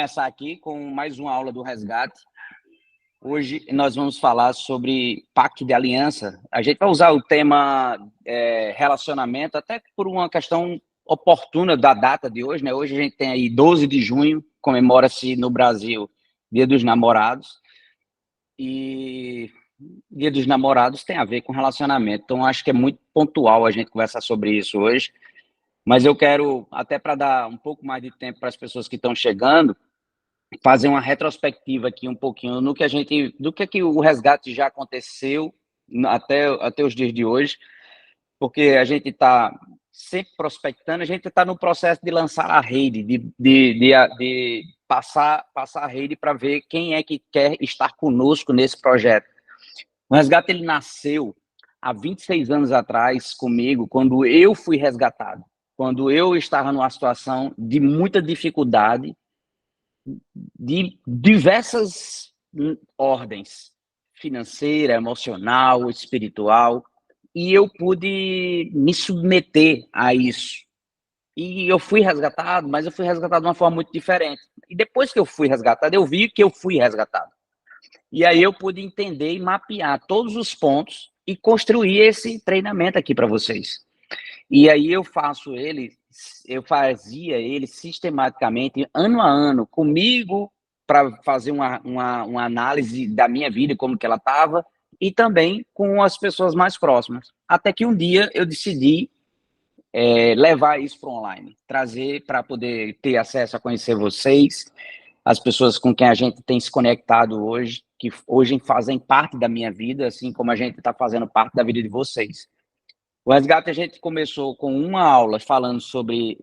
Começar aqui com mais uma aula do Resgate. Hoje nós vamos falar sobre pacto de aliança. A gente vai usar o tema relacionamento, até por uma questão oportuna da data de hoje, né? Hoje a gente tem aí 12 de junho, comemora-se no Brasil Dia dos Namorados. E Dia dos Namorados tem a ver com relacionamento. Então, acho que é muito pontual a gente conversar sobre isso hoje. Mas eu quero, até para dar um pouco mais de tempo para as pessoas que estão chegando, fazer uma retrospectiva aqui um pouquinho no que do que o resgate já aconteceu até os dias de hoje, porque a gente está sempre prospectando, a gente está no processo de lançar a rede, de passar a rede para ver quem é que quer estar conosco nesse projeto. O resgate ele nasceu há 26 anos atrás comigo, quando eu fui resgatado, quando eu estava numa situação de muita dificuldade, de diversas ordens, financeira, emocional, espiritual, e eu pude me submeter a isso. E eu fui resgatado, mas eu fui resgatado de uma forma muito diferente. E depois que eu fui resgatado, eu vi que eu fui resgatado. E aí eu pude entender e mapear todos os pontos e construir esse treinamento aqui para vocês. E aí eu fazia ele sistematicamente, ano a ano, comigo, para fazer uma análise da minha vida, como que ela estava, e também com as pessoas mais próximas. Até que um dia eu decidi levar isso para o online, trazer para poder ter acesso a conhecer vocês, as pessoas com quem a gente tem se conectado hoje, que hoje fazem parte da minha vida, assim como a gente está fazendo parte da vida de vocês. O resgate a gente começou com uma aula falando sobre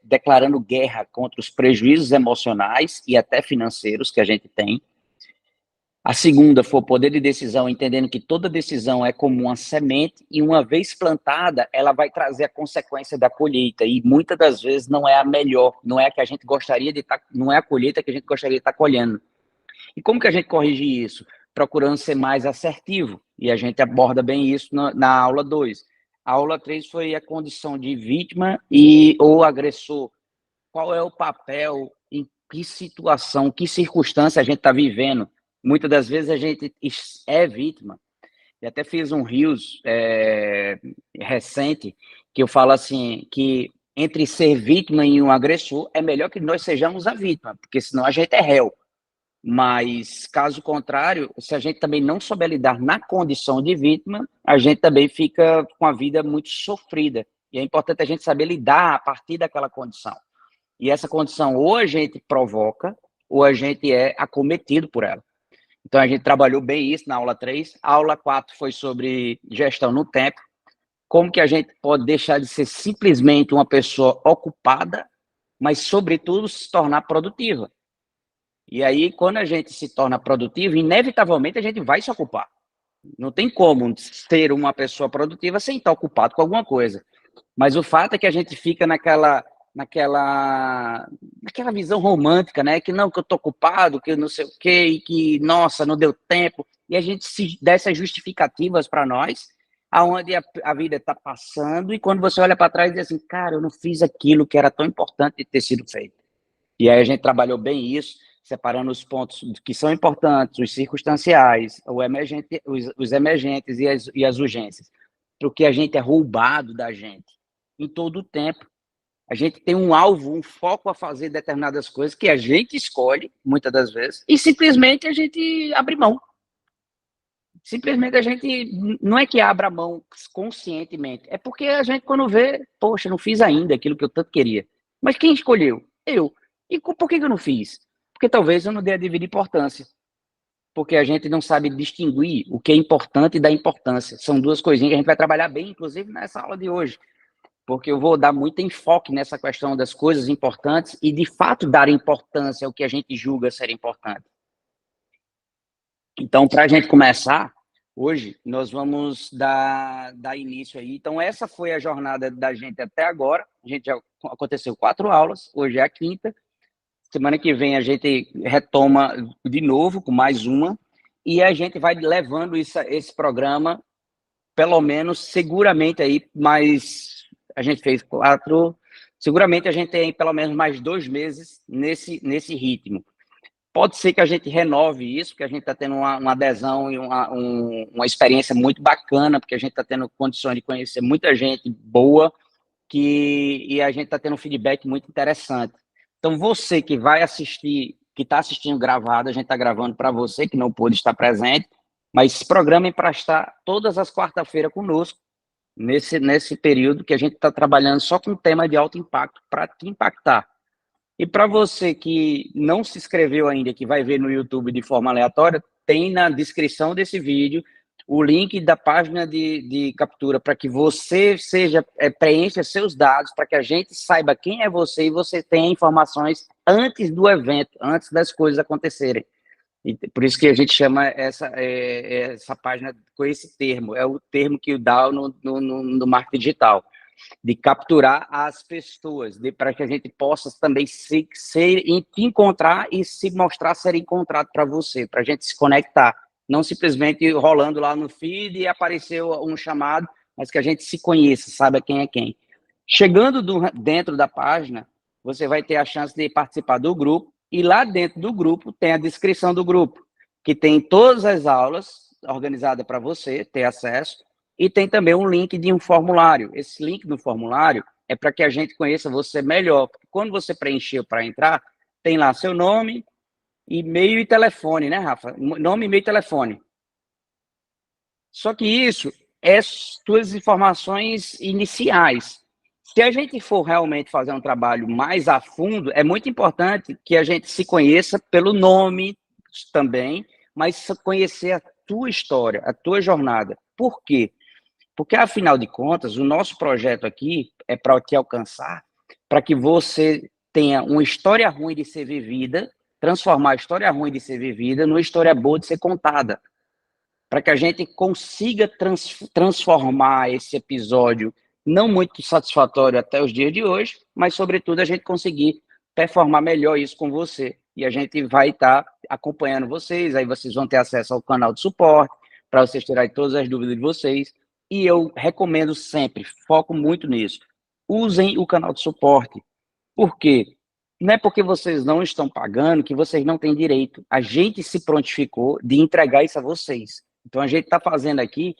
declarando guerra contra os prejuízos emocionais e até financeiros que a gente tem. A segunda foi o poder de decisão, entendendo que toda decisão é como uma semente e uma vez plantada, ela vai trazer a consequência da colheita e muitas das vezes não é a melhor, não é a que a gente gostaria de estar, não é a colheita que a gente gostaria de estar colhendo. E como que a gente corrige isso? Procurando ser mais assertivo, e a gente aborda bem isso na aula 2. A aula 3 foi a condição de vítima ou agressor. Qual é o papel, em que situação, que circunstância a gente está vivendo? Muitas das vezes a gente é vítima. E até fiz um Reels recente que eu falo assim, que entre ser vítima e um agressor, é melhor que nós sejamos a vítima, porque senão a gente é réu. Mas, caso contrário, se a gente também não souber lidar na condição de vítima, a gente também fica com a vida muito sofrida. E é importante a gente saber lidar a partir daquela condição. E essa condição ou a gente provoca, ou a gente é acometido por ela. Então, a gente trabalhou bem isso na aula 3. A aula 4 foi sobre gestão no tempo. Como que a gente pode deixar de ser simplesmente uma pessoa ocupada, mas, sobretudo, se tornar produtiva. E aí, quando a gente se torna produtivo, inevitavelmente a gente vai se ocupar. Não tem como ser uma pessoa produtiva sem estar ocupado com alguma coisa. Mas o fato é que a gente fica naquela visão romântica, né? Que não, que eu estou ocupado, que eu não sei o quê, e que, nossa, não deu tempo. E a gente se dá essas justificativas para nós, aonde a vida está passando, e quando você olha para trás e diz assim, cara, eu não fiz aquilo que era tão importante de ter sido feito. E aí a gente trabalhou bem isso, separando os pontos que são importantes, os circunstanciais, os emergentes e as urgências. Porque a gente é roubado da gente em todo o tempo. A gente tem um alvo, um foco a fazer determinadas coisas que a gente escolhe, muitas das vezes, e simplesmente a gente abre mão. Simplesmente a gente, não é que abra mão conscientemente, é porque a gente quando vê, poxa, não fiz ainda aquilo que eu tanto queria. Mas quem escolheu? Eu. E por que eu não fiz? Porque talvez eu não dê a devida importância. Porque a gente não sabe distinguir o que é importante da importância. São duas coisinhas que a gente vai trabalhar bem, inclusive, nessa aula de hoje. Porque eu vou dar muito enfoque nessa questão das coisas importantes e, de fato, dar importância ao que a gente julga ser importante. Então, para a gente começar, hoje, nós vamos dar início aí. Então, essa foi a jornada da gente até agora. A gente já aconteceu 4 aulas, hoje é a 5ª. Semana que vem a gente retoma de novo com mais uma e a gente vai levando esse programa, pelo menos seguramente aí, mas a gente fez 4, Seguramente a gente tem pelo menos mais 2 meses nesse ritmo. Pode ser que a gente renove isso, porque a gente está tendo uma adesão e uma experiência muito bacana, porque a gente está tendo condições de conhecer muita gente boa, e a gente está tendo um feedback muito interessante. Então, você que vai assistir, que está assistindo gravado, a gente está gravando para você que não pôde estar presente, mas se programem para estar todas as quarta-feiras conosco, nesse período que a gente está trabalhando só com tema de alto impacto para te impactar. E para você que não se inscreveu ainda, que vai ver no YouTube de forma aleatória, tem na descrição desse vídeo o link da página de captura para que você preencha seus dados, para que a gente saiba quem é você e você tenha informações antes do evento, antes das coisas acontecerem. E por isso que a gente chama essa página com esse termo, é o termo que dá no marketing digital, de capturar as pessoas, para que a gente possa também se encontrar e se mostrar ser encontrado para você, para a gente se conectar, não simplesmente rolando lá no feed e apareceu um chamado, mas que a gente se conheça, saiba quem é quem. Chegando dentro da página, você vai ter a chance de participar do grupo, e lá dentro do grupo tem a descrição do grupo, que tem todas as aulas organizadas para você ter acesso, e tem também um link de um formulário. Esse link do formulário é para que a gente conheça você melhor, porque quando você preencheu para entrar, tem lá seu nome, e-mail e telefone, né, Rafa? Nome, e-mail e telefone. Só que isso é suas informações iniciais. Se a gente for realmente fazer um trabalho mais a fundo, é muito importante que a gente se conheça pelo nome também, mas conhecer a tua história, a tua jornada. Por quê? Porque, afinal de contas, o nosso projeto aqui é para te alcançar, para que você tenha uma história ruim de ser vivida, transformar a história ruim de ser vivida numa história boa de ser contada, para que a gente consiga transformar esse episódio não muito satisfatório até os dias de hoje, mas, sobretudo, a gente conseguir performar melhor isso com você. E a gente vai estar acompanhando vocês, aí vocês vão ter acesso ao canal de suporte, para vocês tirarem todas as dúvidas de vocês. E eu recomendo sempre, foco muito nisso, usem o canal de suporte. Por quê? Não é porque vocês não estão pagando que vocês não têm direito. A gente se prontificou de entregar isso a vocês. Então, a gente está fazendo aqui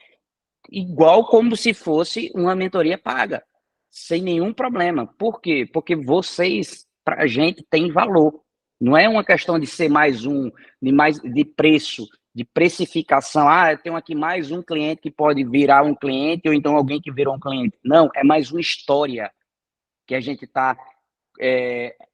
igual como se fosse uma mentoria paga, sem nenhum problema. Por quê? Porque vocês, para a gente, têm valor. Não é uma questão de ser mais um, de preço, de precificação. Ah, eu tenho aqui mais um cliente que pode virar um cliente, ou então alguém que virou um cliente. Não, é mais uma história que a gente está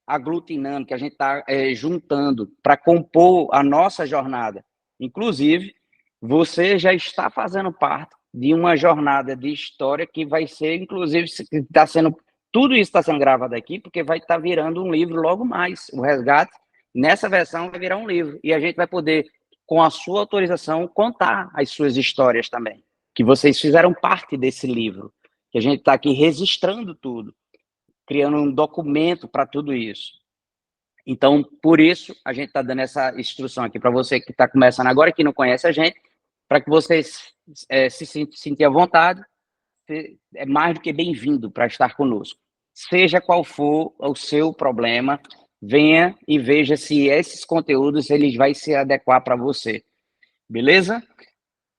aglutinando, que a gente está juntando para compor a nossa jornada. Inclusive, você já está fazendo parte de uma jornada de história que vai ser, inclusive, está sendo, tudo isso está sendo gravado aqui, porque vai estar virando um livro logo mais. O Resgate, nessa versão, vai virar um livro. E a gente vai poder, com a sua autorização, contar as suas histórias também, que vocês fizeram parte desse livro, que a gente está aqui registrando tudo, criando um documento para tudo isso. Então, por isso, a gente está dando essa instrução aqui para você que está começando agora, que não conhece a gente, para que vocês se sintam à vontade, é mais do que bem-vindo para estar conosco. Seja qual for o seu problema, venha e veja se esses conteúdos eles vai se adequar para você. Beleza?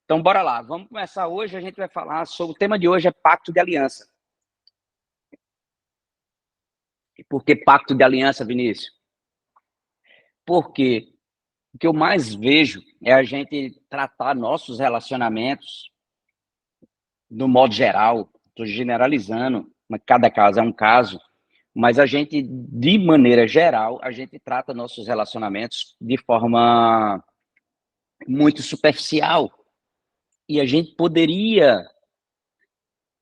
Então, bora lá. Vamos começar hoje. A gente vai falar sobre... O tema de hoje é Pacto de Aliança. E por que Pacto de Aliança, Vinícius? Porque o que eu mais vejo é a gente tratar nossos relacionamentos, no modo geral, estou generalizando, mas cada caso é um caso, mas a gente, de maneira geral, a gente trata nossos relacionamentos de forma muito superficial. E a gente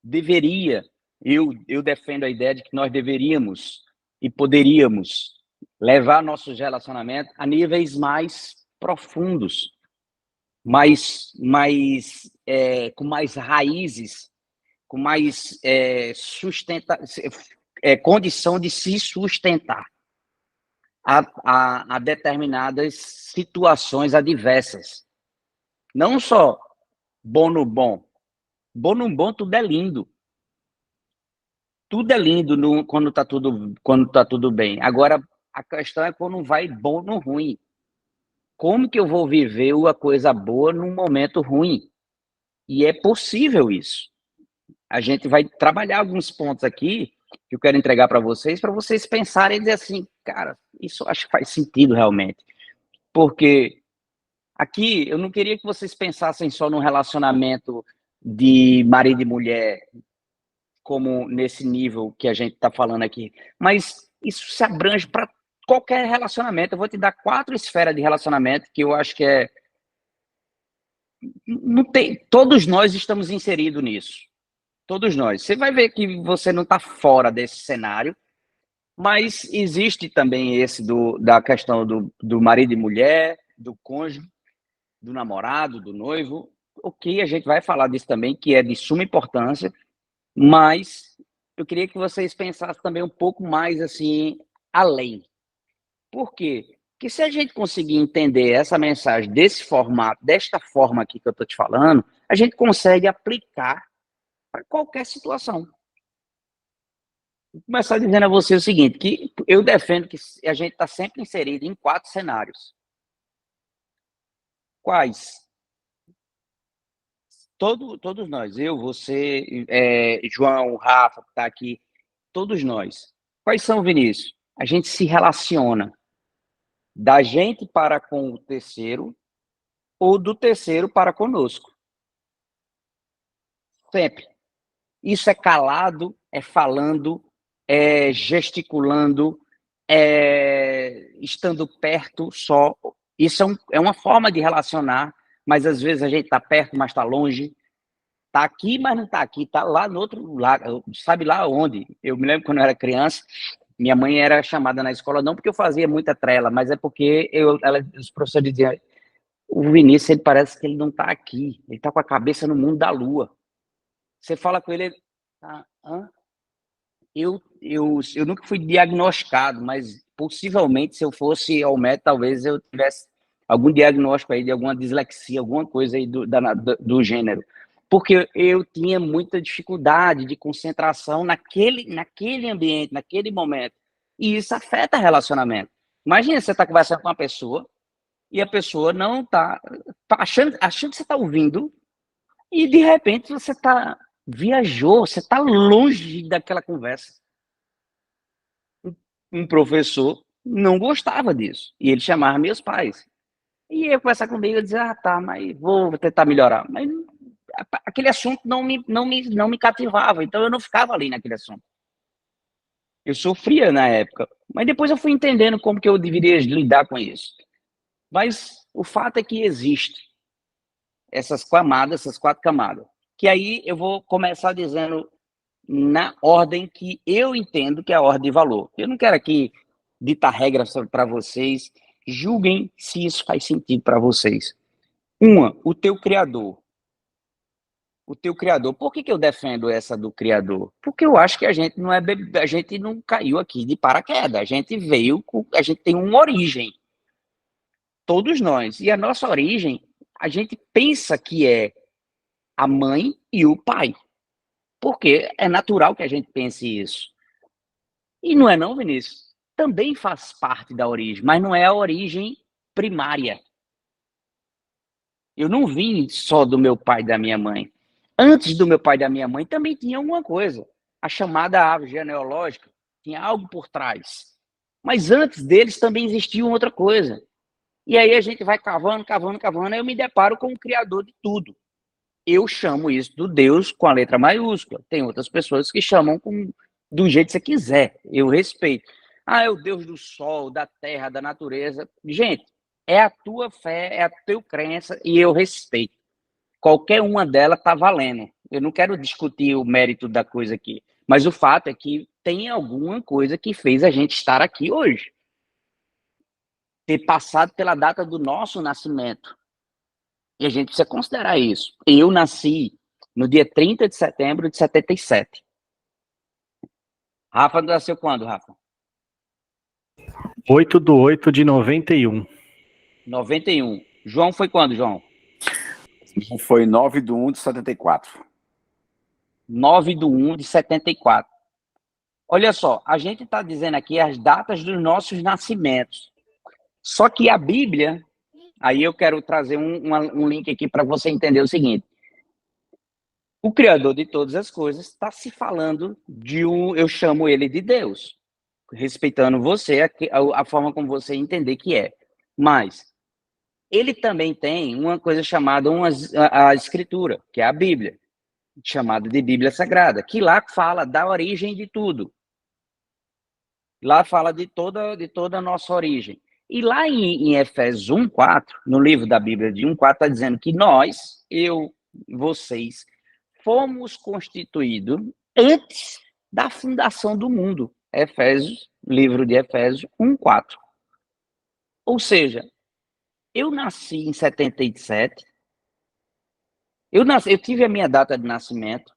deveria, eu defendo a ideia de que nós deveríamos e poderíamos levar nossos relacionamentos a níveis mais profundos, com mais raízes, com mais condição de se sustentar a determinadas situações adversas. Não só bom no bom. Bom no bom tudo é lindo. tudo é lindo quando tá tudo bem. Agora, a questão é quando vai bom no ruim. Como que eu vou viver uma coisa boa num momento ruim? E é possível isso. A gente vai trabalhar alguns pontos aqui que eu quero entregar para vocês pensarem e dizer assim, cara, isso eu acho que faz sentido realmente. Porque aqui eu não queria que vocês pensassem só num relacionamento de marido e mulher, como nesse nível que a gente está falando aqui, mas isso se abrange para qualquer relacionamento. Eu vou te dar 4 esferas de relacionamento que eu acho que não tem, todos nós estamos inseridos nisso. Todos nós. Você vai ver que você não está fora desse cenário, mas existe também esse da questão do marido e mulher, do cônjuge, do namorado, do noivo. Ok, a gente vai falar disso também, que é de suma importância, mas eu queria que vocês pensassem também um pouco mais assim, além. Por quê? Porque se a gente conseguir entender essa mensagem desse formato, desta forma aqui que eu estou te falando, a gente consegue aplicar para qualquer situação. Vou começar dizendo a você o seguinte, que eu defendo que a gente está sempre inserido em 4 cenários. Quais? Todos nós, eu, você, João, Rafa, que está aqui, todos nós. Quais são, Vinícius? A gente se relaciona da gente para com o terceiro ou do terceiro para conosco. Sempre. Isso é calado, é falando, é gesticulando, é estando perto só. Isso é uma forma de relacionar, mas às vezes a gente está perto, mas está longe. Está aqui, mas não está aqui. Está lá no outro lado, sabe lá onde? Eu me lembro quando eu era criança, minha mãe era chamada na escola, não porque eu fazia muita trela, mas é porque os professores diziam, o Vinícius, ele parece que ele não está aqui, ele está com a cabeça no mundo da lua. Você fala com ele, hã? Eu nunca fui diagnosticado, mas possivelmente, se eu fosse ao médico, talvez eu tivesse algum diagnóstico aí de alguma dislexia, alguma coisa aí do gênero. Porque eu tinha muita dificuldade de concentração naquele ambiente, naquele momento. E isso afeta relacionamento. Imagina você estar conversando com uma pessoa e a pessoa não está achando que você está ouvindo e, de repente, viajou, você está longe daquela conversa. Um professor não gostava disso, e ele chamava meus pais. E ia conversar comigo e dizia, tá, mas vou tentar melhorar. Mas aquele assunto não me cativava, então eu não ficava ali naquele assunto. Eu sofria na época, mas depois eu fui entendendo como que eu deveria lidar com isso. Mas o fato é que existe essas camadas, essas 4 camadas. Que aí eu vou começar dizendo na ordem que eu entendo que é a ordem de valor. Eu não quero aqui ditar regras para vocês, julguem se isso faz sentido para vocês. O teu criador. O teu criador. Por que eu defendo essa do criador? Porque eu acho que a gente não caiu aqui de paraquedas. A gente tem uma origem. Todos nós. E a nossa origem, a gente pensa que é a mãe e o pai. Porque é natural que a gente pense isso. E não é não, Vinícius? Também faz parte da origem, mas não é a origem primária. Eu não vim só do meu pai e da minha mãe. Antes do meu pai e da minha mãe também tinha alguma coisa. A chamada árvore genealógica tinha algo por trás. Mas antes deles também existia outra coisa. E aí a gente vai cavando, cavando, cavando, e eu me deparo com o criador de tudo. Eu chamo isso do Deus com a letra maiúscula. Tem outras pessoas que chamam do jeito que você quiser. Eu respeito. É o Deus do sol, da terra, da natureza. Gente, é a tua fé, é a tua crença e eu respeito. Qualquer uma delas está valendo. Eu não quero discutir o mérito da coisa aqui, mas o fato é que tem alguma coisa que fez a gente estar aqui hoje. Ter passado pela data do nosso nascimento. E a gente precisa considerar isso. Eu nasci no dia 30 de setembro de 77. Rafa nasceu quando, Rafa? 8/8/91. 91. João foi quando, João? Foi 9/1/74. 9/1/74. Olha só, a gente está dizendo aqui as datas dos nossos nascimentos. Só que a Bíblia, aí eu quero trazer um link aqui para você entender o seguinte. O Criador de todas as coisas está se falando eu chamo ele de Deus, respeitando você, a forma como você entender que é. Mas ele também tem uma coisa chamada a Escritura, que é a Bíblia, chamada de Bíblia Sagrada, que lá fala da origem de tudo. Lá fala de toda a nossa origem. E lá em Efésios 1:4, no livro da Bíblia de 1:4, está dizendo que nós, vocês, fomos constituídos antes da fundação do mundo. Livro de Efésios 1:4. Ou seja, eu nasci em 77, eu tive a minha data de nascimento,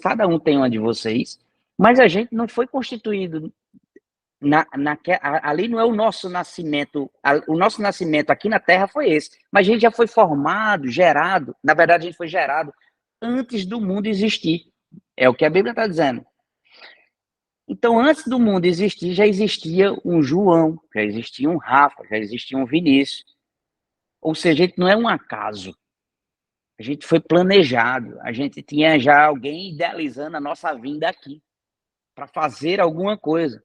cada um tem uma de vocês, mas a gente não foi constituído ali não é o nosso nascimento, o nosso nascimento aqui na Terra foi esse, mas a gente já foi formado, gerado, na verdade a gente foi gerado antes do mundo existir, é o que a Bíblia está dizendo. Então, antes do mundo existir, já existia um João, já existia um Rafa, já existia um Vinícius, ou seja, a gente não é um acaso, a gente foi planejado, a gente tinha já alguém idealizando a nossa vinda aqui, para fazer alguma coisa.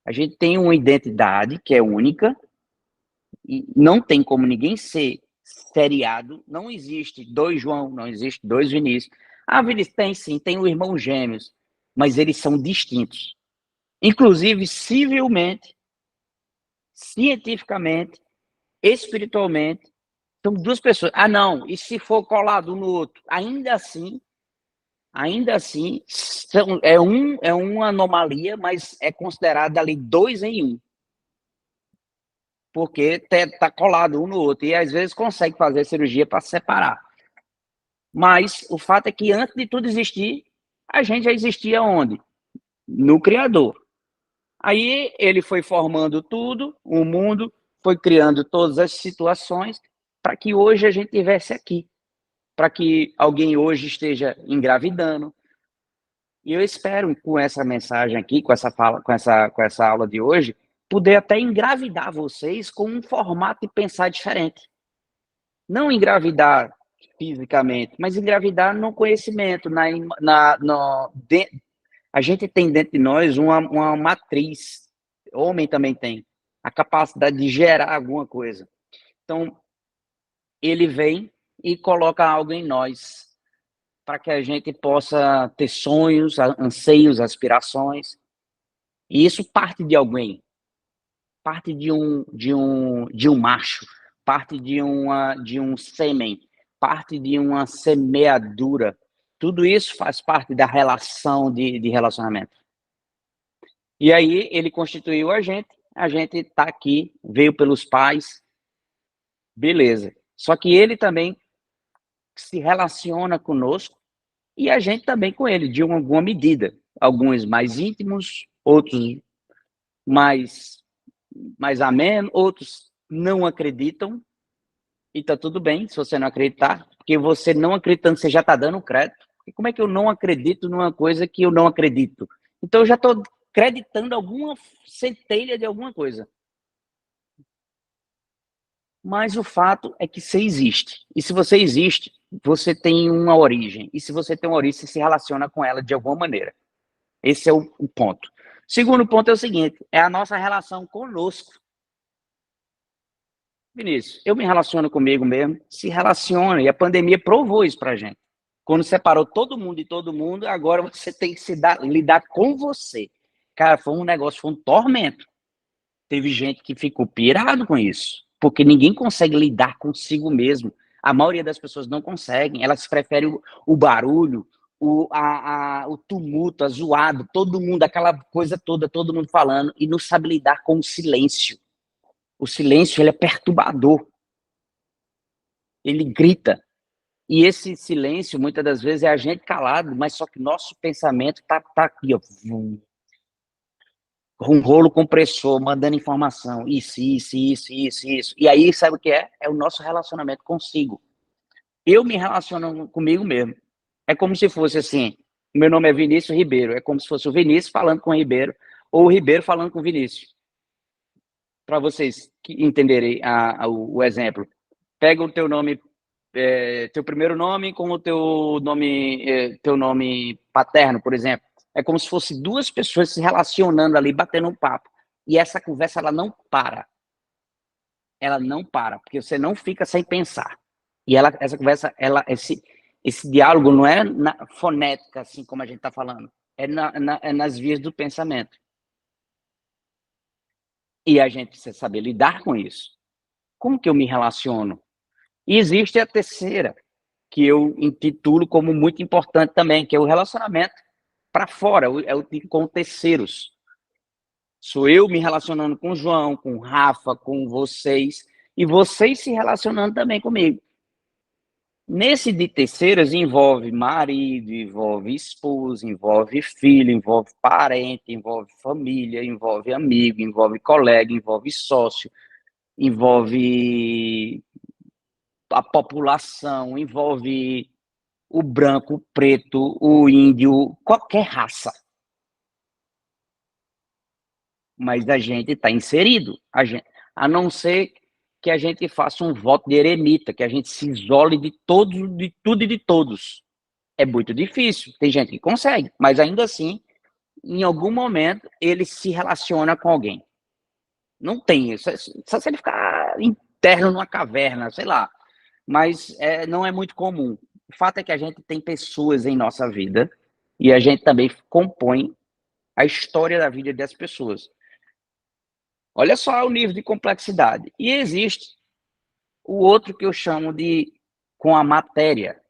A gente tem uma identidade que é única e não tem como ninguém ser seriado. Não existe dois João, não existe dois Vinícius. Ah, Vinícius, tem sim, tem o irmão gêmeos, mas eles são distintos. Inclusive, civilmente, cientificamente, espiritualmente, são duas pessoas. Ah, não, e se for colado um no outro? Ainda assim, é uma anomalia, mas é considerado ali 2 em 1. Porque está colado um no outro. E às vezes consegue fazer cirurgia para separar. Mas o fato é que antes de tudo existir, a gente já existia onde? No Criador. Aí ele foi formando tudo, o mundo, foi criando todas as situações para que hoje a gente estivesse aqui. Para que alguém hoje esteja engravidando. E eu espero, com essa mensagem aqui, com essa aula de hoje, poder até engravidar vocês com um formato de pensar diferente. Não engravidar fisicamente, mas engravidar no conhecimento, a gente tem dentro de nós uma matriz, o homem também tem, a capacidade de gerar alguma coisa. Então, ele vem e coloca algo em nós, para que a gente possa ter sonhos, anseios, aspirações. E isso parte de alguém, parte de um macho, parte de um sêmen, parte de uma semeadura. Tudo isso faz parte da relação de relacionamento. E aí ele constituiu a gente está aqui, veio pelos pais, beleza. Só que ele também se relaciona conosco e a gente também com ele, de alguma medida. Alguns mais íntimos, outros mais ameno, outros não acreditam, e tá tudo bem se você não acreditar, porque você não acreditando, você já está dando crédito. E como é que eu não acredito numa coisa que eu não acredito? Então eu já estou acreditando alguma centelha de alguma coisa. Mas o fato é que você existe. E se você existe, você tem uma origem. E se você tem uma origem, você se relaciona com ela de alguma maneira. Esse é o ponto. Segundo ponto é o seguinte, é a nossa relação conosco. Vinícius, eu me relaciono comigo mesmo, se relaciona, e a pandemia provou isso pra gente. Quando separou todo mundo de todo mundo, agora você tem que lidar com você. Cara, foi um tormento. Teve gente que ficou pirado com isso, porque ninguém consegue lidar consigo mesmo. A maioria das pessoas não conseguem, elas preferem o barulho, o tumulto, a zoada, todo mundo, aquela coisa toda, todo mundo falando, e não sabe lidar com o silêncio. O silêncio, ele é perturbador. Ele grita. E esse silêncio, muitas das vezes, é a gente calado, mas só que nosso pensamento tá aqui, ó. Um rolo compressor, mandando informação. Isso. E aí, sabe o que é? É o nosso relacionamento consigo. Eu me relaciono comigo mesmo. É como se fosse assim, Meu nome é Vinícius Ribeiro. É como se fosse o Vinícius falando com o Ribeiro, ou o Ribeiro falando com o Vinícius. Para vocês entenderem o exemplo. Pega o teu nome, teu primeiro nome com o teu nome paterno, por exemplo. É como se fosse duas pessoas se relacionando ali, batendo um papo. E essa conversa, ela não para. Ela não para, porque você não fica sem pensar. E essa conversa, esse diálogo não é na fonética, assim como a gente está falando. É nas vias do pensamento. E a gente precisa saber lidar com isso. Como que eu me relaciono? E existe a terceira, que eu intitulo como muito importante também, que é o relacionamento para fora, é o com terceiros. Sou eu me relacionando com o João, com o Rafa, com vocês, e vocês se relacionando também comigo. Nesse de terceiros envolve marido, envolve esposa, envolve filho, envolve parente, envolve família, envolve amigo, envolve colega, envolve sócio, envolve a população, envolve o branco, o preto, o índio, qualquer raça. Mas a gente está inserido, a não ser que a gente faça um voto de eremita, que a gente se isole de todos, de tudo e de todos. É muito difícil, tem gente que consegue, mas ainda assim, em algum momento, ele se relaciona com alguém. Não tem isso, só se ele ficar interno numa caverna, sei lá, mas não é muito comum. O fato é que a gente tem pessoas em nossa vida e a gente também compõe a história da vida das pessoas. Olha só o nível de complexidade. E existe o outro que eu chamo de com a matéria.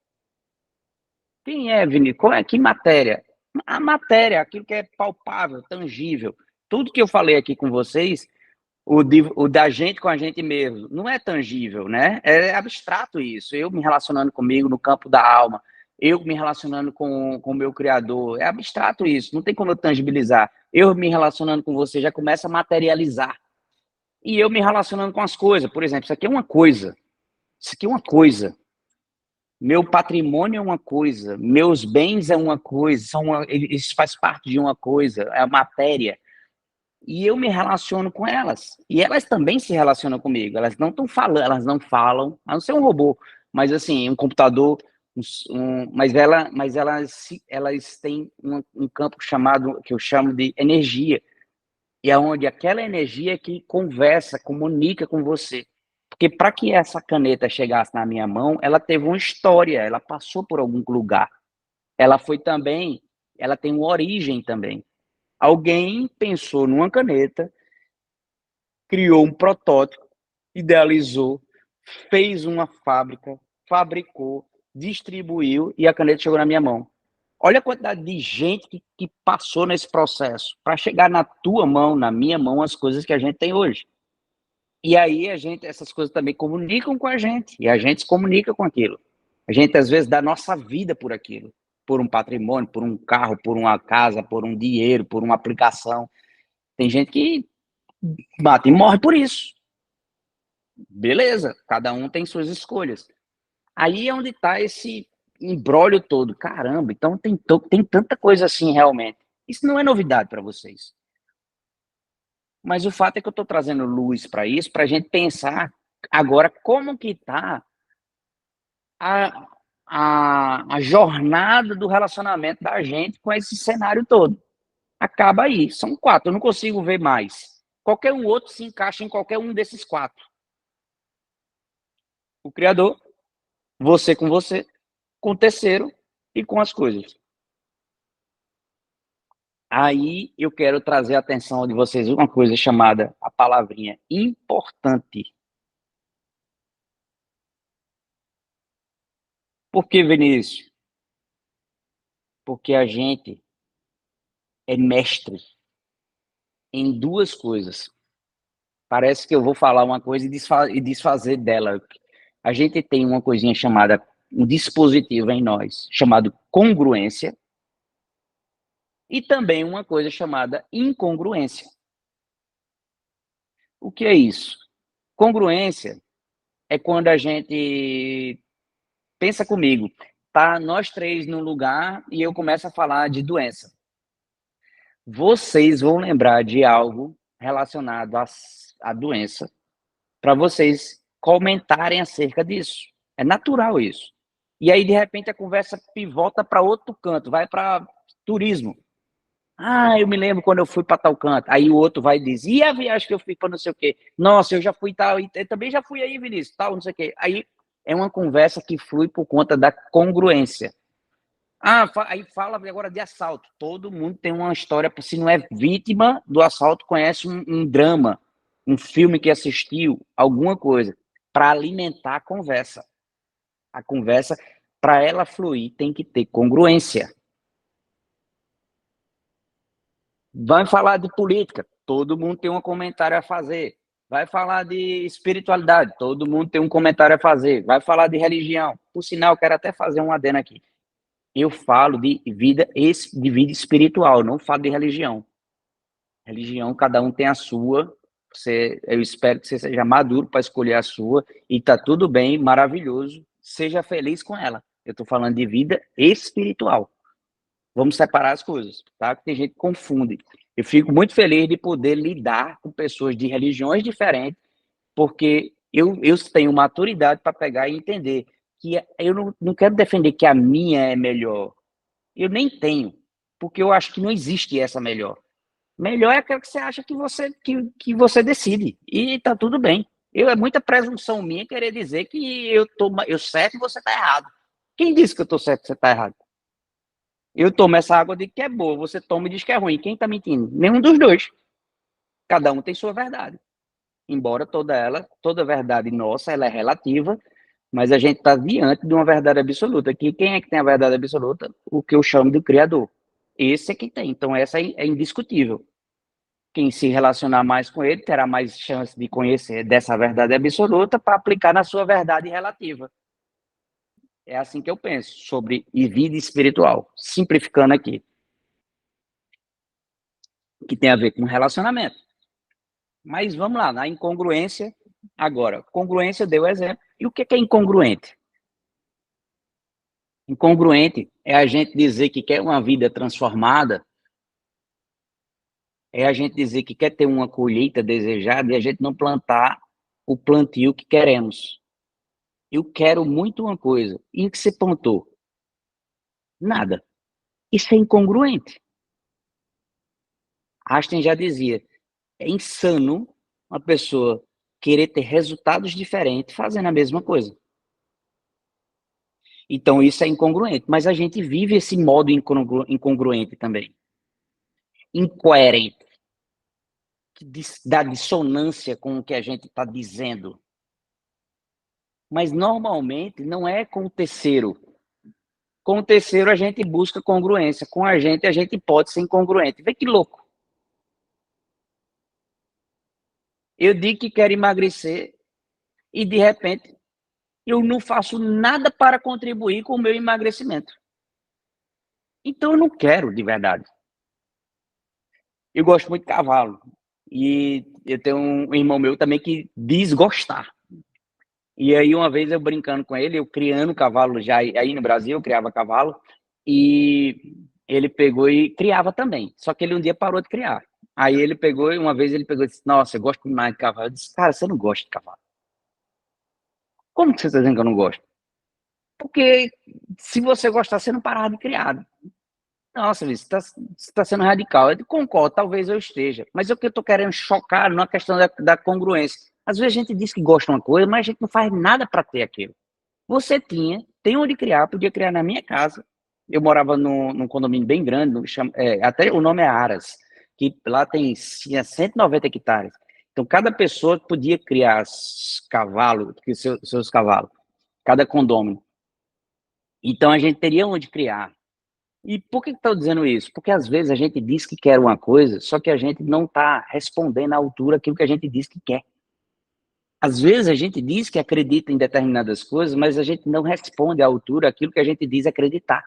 Quem é, Vinícius? Que matéria? A matéria, aquilo que é palpável, tangível. Tudo que eu falei aqui com vocês, o da gente com a gente mesmo, não é tangível, né? É abstrato isso. Eu me relacionando comigo no campo da alma, eu me relacionando com o meu Criador, é abstrato isso, não tem como eu tangibilizar. Eu me relacionando com você já começa a materializar. E eu me relacionando com as coisas. Por exemplo, isso aqui é uma coisa. Isso aqui é uma coisa. Meu patrimônio é uma coisa. Meus bens é uma coisa. Isso faz parte de uma coisa. É a matéria. E eu me relaciono com elas. E elas também se relacionam comigo. Elas não estão falando, elas não falam, a não ser um robô. Mas assim, um computador, mas elas têm um campo chamado, que eu chamo de energia. E é onde aquela energia que conversa, comunica com você. Porque para que essa caneta chegasse na minha mão, ela teve uma história, ela passou por algum lugar. Ela foi também, ela tem uma origem também. Alguém pensou numa caneta, criou um protótipo, idealizou, fez uma fábrica, fabricou, distribuiu e a caneta chegou na minha mão. Olha a quantidade de gente que passou nesse processo para chegar na tua mão, na minha mão, as coisas que a gente tem hoje. E aí essas coisas também comunicam com a gente, e a gente se comunica com aquilo. A gente, às vezes, dá nossa vida por aquilo, por um patrimônio, por um carro, por uma casa, por um dinheiro, por uma aplicação. Tem gente que mata e morre por isso. Beleza, cada um tem suas escolhas. Aí é onde está esse imbróglio todo. Caramba, então tem tanta coisa assim realmente. Isso não é novidade para vocês. Mas o fato é que eu estou trazendo luz para isso, para a gente pensar agora como que está a jornada do relacionamento da gente com esse cenário todo. Acaba aí, são 4, eu não consigo ver mais. Qualquer um outro se encaixa em qualquer um desses 4. O Criador, você, com o terceiro e com as coisas. Aí eu quero trazer a atenção de vocês uma coisa chamada a palavrinha importante. Por que, Vinícius? Porque a gente é mestre em 2 coisas. Parece que eu vou falar uma coisa e desfazer dela. A gente tem uma coisinha chamada, um dispositivo em nós, chamado congruência, e também uma coisa chamada incongruência. O que é isso? Congruência é quando a gente, pensa comigo, tá nós três num lugar e eu começo a falar de doença. Vocês vão lembrar de algo relacionado à doença para vocês comentarem acerca disso. É natural isso. E aí, de repente, a conversa pivota para outro canto, vai para turismo. Ah, eu me lembro quando eu fui para tal canto. Aí o outro vai e diz, e a viagem que eu fiz para não sei o quê? Nossa, eu já fui tal, e também já fui aí, Vinícius, tal, não sei o quê. Aí é uma conversa que flui por conta da congruência. Ah, aí fala agora de assalto. Todo mundo tem uma história, se não é vítima do assalto, conhece um drama, um filme que assistiu, alguma coisa, para alimentar a conversa. A conversa, para ela fluir, tem que ter congruência. Vai falar de política, todo mundo tem um comentário a fazer. Vai falar de espiritualidade, todo mundo tem um comentário a fazer. Vai falar de religião. Por sinal, eu quero até fazer um adendo aqui. Eu falo de vida espiritual, não falo de religião. Religião, cada um tem a sua. Eu espero que você seja maduro para escolher a sua. E tá tudo bem, maravilhoso. Seja feliz com ela. Eu estou falando de vida espiritual. Vamos separar as coisas, tá? Porque tem gente que confunde. Eu fico muito feliz de poder lidar com pessoas de religiões diferentes, porque eu tenho maturidade para pegar e entender que eu não quero defender que a minha é melhor. Eu nem tenho, porque eu acho que não existe essa melhor. Melhor é aquela que você acha que você decide. E tá tudo bem. É muita presunção minha querer dizer que eu certo e você está errado. Quem disse que eu estou certo e você está errado? Eu tomo essa água de que é boa, você toma e diz que é ruim. Quem está mentindo? Nenhum dos dois. Cada um tem sua verdade. Embora toda verdade nossa, ela é relativa, mas a gente está diante de uma verdade absoluta. Aqui, quem é que tem a verdade absoluta? O que eu chamo de Criador. Esse é quem tem. Então, essa é indiscutível. Quem se relacionar mais com ele terá mais chance de conhecer dessa verdade absoluta para aplicar na sua verdade relativa. É assim que eu penso sobre vida espiritual, simplificando aqui. Que tem a ver com relacionamento. Mas vamos lá, na incongruência, agora. Congruência deu exemplo. E o que é incongruente? Incongruente é a gente dizer que quer uma vida transformada, é a gente dizer que quer ter uma colheita desejada e a gente não plantar o plantio que queremos. Eu quero muito uma coisa. E o que você plantou? Nada. Isso é incongruente. Einstein já dizia, é insano uma pessoa querer ter resultados diferentes fazendo a mesma coisa. Então, isso é incongruente. Mas a gente vive esse modo incongruente também. Incoerente. Da dissonância com o que a gente está dizendo. Mas, normalmente, não é com o terceiro. Com o terceiro, a gente busca congruência. Com a gente pode ser incongruente. Vê que louco. Eu digo que quero emagrecer e, de repente, eu não faço nada para contribuir com o meu emagrecimento. Então, eu não quero, de verdade. Eu gosto muito de cavalo. E eu tenho um irmão meu também que diz gostar. E aí, uma vez eu brincando com ele, eu criando cavalo já aí no Brasil, eu criava cavalo, e ele pegou e criava também. Só que ele um dia parou de criar. Aí ele pegou, e uma vez ele pegou e disse, nossa, eu gosto demais de cavalo. Eu disse, cara, você não gosta de cavalo. Como que você está dizendo que eu não gosto? Porque se você gostar, você não parava de criar. Nossa, você está sendo radical. Eu concordo, talvez eu esteja. Mas é o que eu estou querendo chocar na questão da congruência. Às vezes a gente diz que gosta de uma coisa, mas a gente não faz nada para ter aquilo. Você tem onde criar, podia criar na minha casa. Eu morava num condomínio bem grande, até o nome é Aras, que lá tinha 190 hectares. Então, cada pessoa podia criar cavalos, seus cavalos, cada condômino. Então, a gente teria onde criar. E por que estou dizendo isso? Porque às vezes a gente diz que quer uma coisa, só que a gente não está respondendo à altura aquilo que a gente diz que quer. Às vezes a gente diz que acredita em determinadas coisas, mas a gente não responde à altura aquilo que a gente diz acreditar.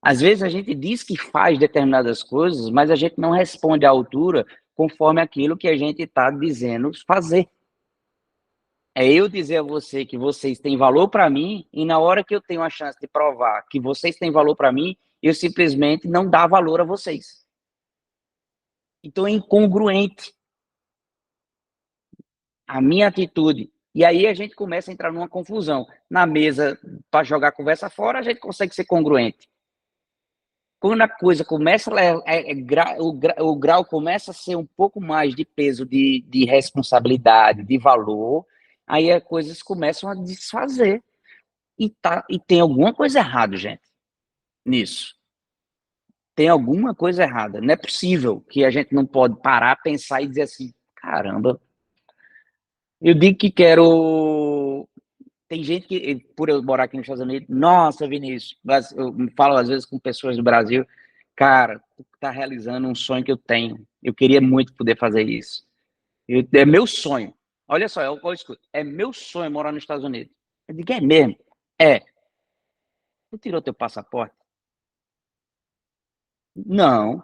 Às vezes a gente diz que faz determinadas coisas, mas a gente não responde à altura conforme aquilo que a gente está dizendo fazer. É eu dizer a você que vocês têm valor para mim, e na hora que eu tenho a chance de provar que vocês têm valor para mim, eu simplesmente não dar valor a vocês. Então é incongruente a minha atitude. E aí a gente começa a entrar numa confusão. Na mesa, para jogar a conversa fora, a gente consegue ser congruente. Quando a coisa começa, o grau começa a ser um pouco mais de peso, de responsabilidade, de valor, aí as coisas começam a desfazer. E tem alguma coisa errada, gente, nisso. Tem alguma coisa errada. Não é possível que a gente não pode parar, pensar e dizer assim, caramba, eu digo que quero. Tem gente que, por eu morar aqui nos Estados Unidos, nossa, Vinícius, eu falo às vezes com pessoas do Brasil, cara, tu tá realizando um sonho que eu tenho. Eu queria muito poder fazer isso. É meu sonho. Olha só, eu escuto. É meu sonho morar nos Estados Unidos. Eu digo, é mesmo? É. Tu tirou teu passaporte? Não.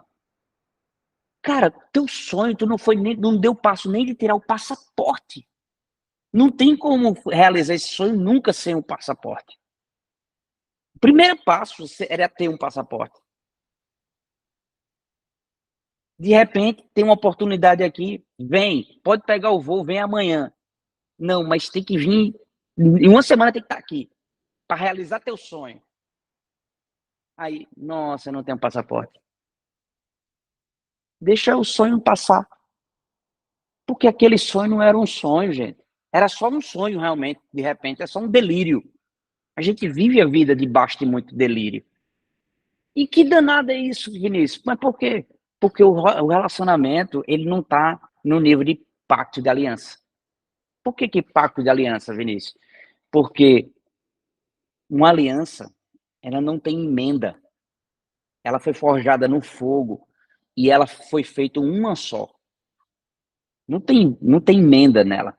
Cara, teu sonho, tu não deu passo nem de tirar o passaporte. Não tem como realizar esse sonho nunca sem um passaporte. O primeiro passo era ter um passaporte. De repente, tem uma oportunidade aqui, vem, pode pegar o voo, vem amanhã. Não, mas tem que vir, em uma semana tem que estar aqui, para realizar teu sonho. Aí, nossa, eu não tenho passaporte. Deixa o sonho passar. Porque aquele sonho não era um sonho, gente. Era só um sonho, realmente, de repente, é só um delírio. A gente vive a vida debaixo de muito delírio. E que danada é isso, Vinícius? Mas por quê? Porque o relacionamento, ele não está no nível de pacto de aliança. Por que pacto de aliança, Vinícius? Porque uma aliança, ela não tem emenda. Ela foi forjada no fogo e ela foi feita uma só. Não tem emenda nela.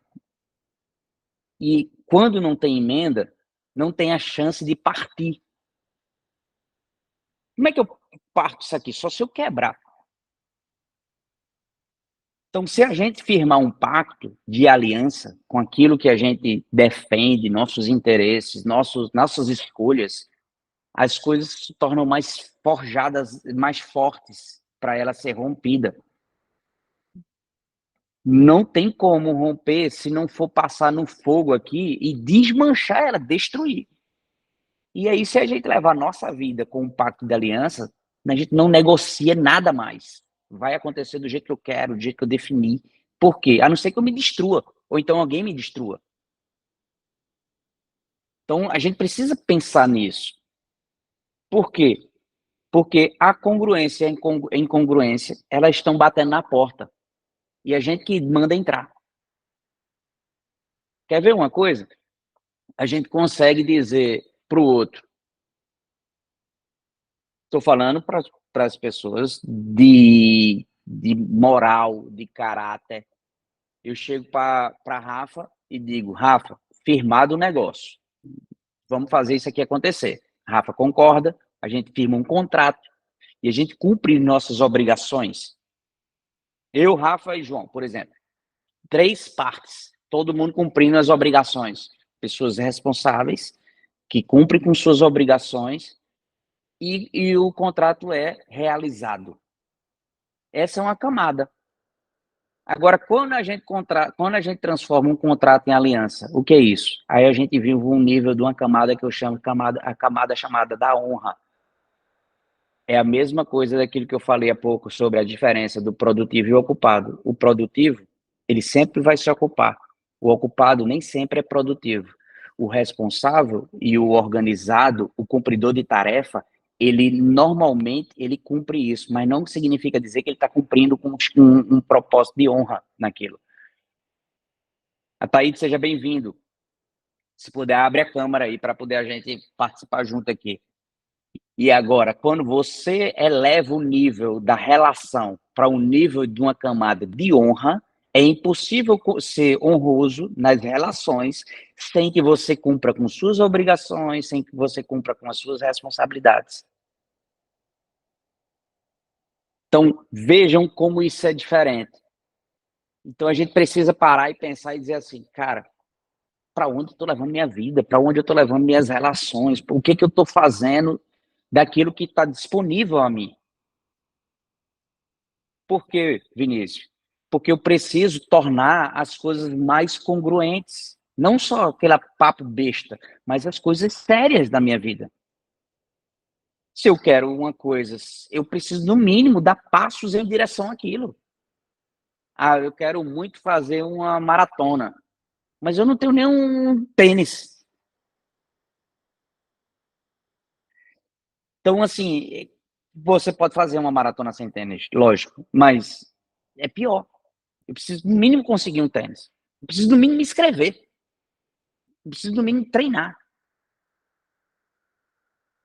E quando não tem emenda, não tem a chance de partir. Como é que eu parto isso aqui? Só se eu quebrar. Então, se a gente firmar um pacto de aliança com aquilo que a gente defende, nossos interesses, nossas escolhas, as coisas se tornam mais forjadas, mais fortes para ela ser rompida. Não tem como romper se não for passar no fogo aqui e desmanchar ela, destruir. E aí, se a gente levar a nossa vida com um pacto de aliança, a gente não negocia nada mais. Vai acontecer do jeito que eu quero, do jeito que eu defini. Por quê? A não ser que eu me destrua, ou então alguém me destrua. Então, a gente precisa pensar nisso. Por quê? Porque a congruência e a incongruência, elas estão batendo na porta. E a gente que manda entrar. Quer ver uma coisa? A gente consegue dizer para o outro, estou falando para as pessoas de moral, de caráter. Eu chego para Rafa e digo, Rafa, firmado o negócio. Vamos fazer isso aqui acontecer. Rafa concorda, a gente firma um contrato e a gente cumpre nossas obrigações. Eu, Rafa e João, por exemplo. 3 partes, todo mundo cumprindo as obrigações. Pessoas responsáveis, que cumprem com suas obrigações e o contrato é realizado. Essa é uma camada. Agora, quando a gente transforma um contrato em aliança, o que é isso? Aí a gente vive um nível de uma camada que eu chamo a camada chamada da honra. É a mesma coisa daquilo que eu falei há pouco sobre a diferença do produtivo e o ocupado. O produtivo, ele sempre vai se ocupar. O ocupado nem sempre é produtivo. O responsável e o organizado, o cumpridor de tarefa, ele normalmente ele cumpre isso, mas não significa dizer que ele está cumprindo com um propósito de honra naquilo. Ataíde, seja bem-vindo. Se puder, abre a câmera aí para poder a gente participar junto aqui. E agora, quando você eleva o nível da relação para um nível de uma camada de honra, é impossível ser honroso nas relações sem que você cumpra com suas obrigações, sem que você cumpra com as suas responsabilidades. Então, vejam como isso é diferente. Então, a gente precisa parar e pensar e dizer assim, cara, para onde eu estou levando minha vida, para onde eu estou levando minhas relações, o que eu estou fazendo daquilo que está disponível a mim. Por quê, Vinícius? Porque eu preciso tornar as coisas mais congruentes. Não só aquele papo besta, mas as coisas sérias da minha vida. Se eu quero uma coisa, eu preciso, no mínimo, dar passos em direção àquilo. Ah, eu quero muito fazer uma maratona, mas eu não tenho nenhum tênis. Então, assim, você pode fazer uma maratona sem tênis, lógico, mas é pior. Eu preciso, no mínimo, conseguir um tênis. Eu preciso, no mínimo, me inscrever. Eu preciso, no mínimo, treinar.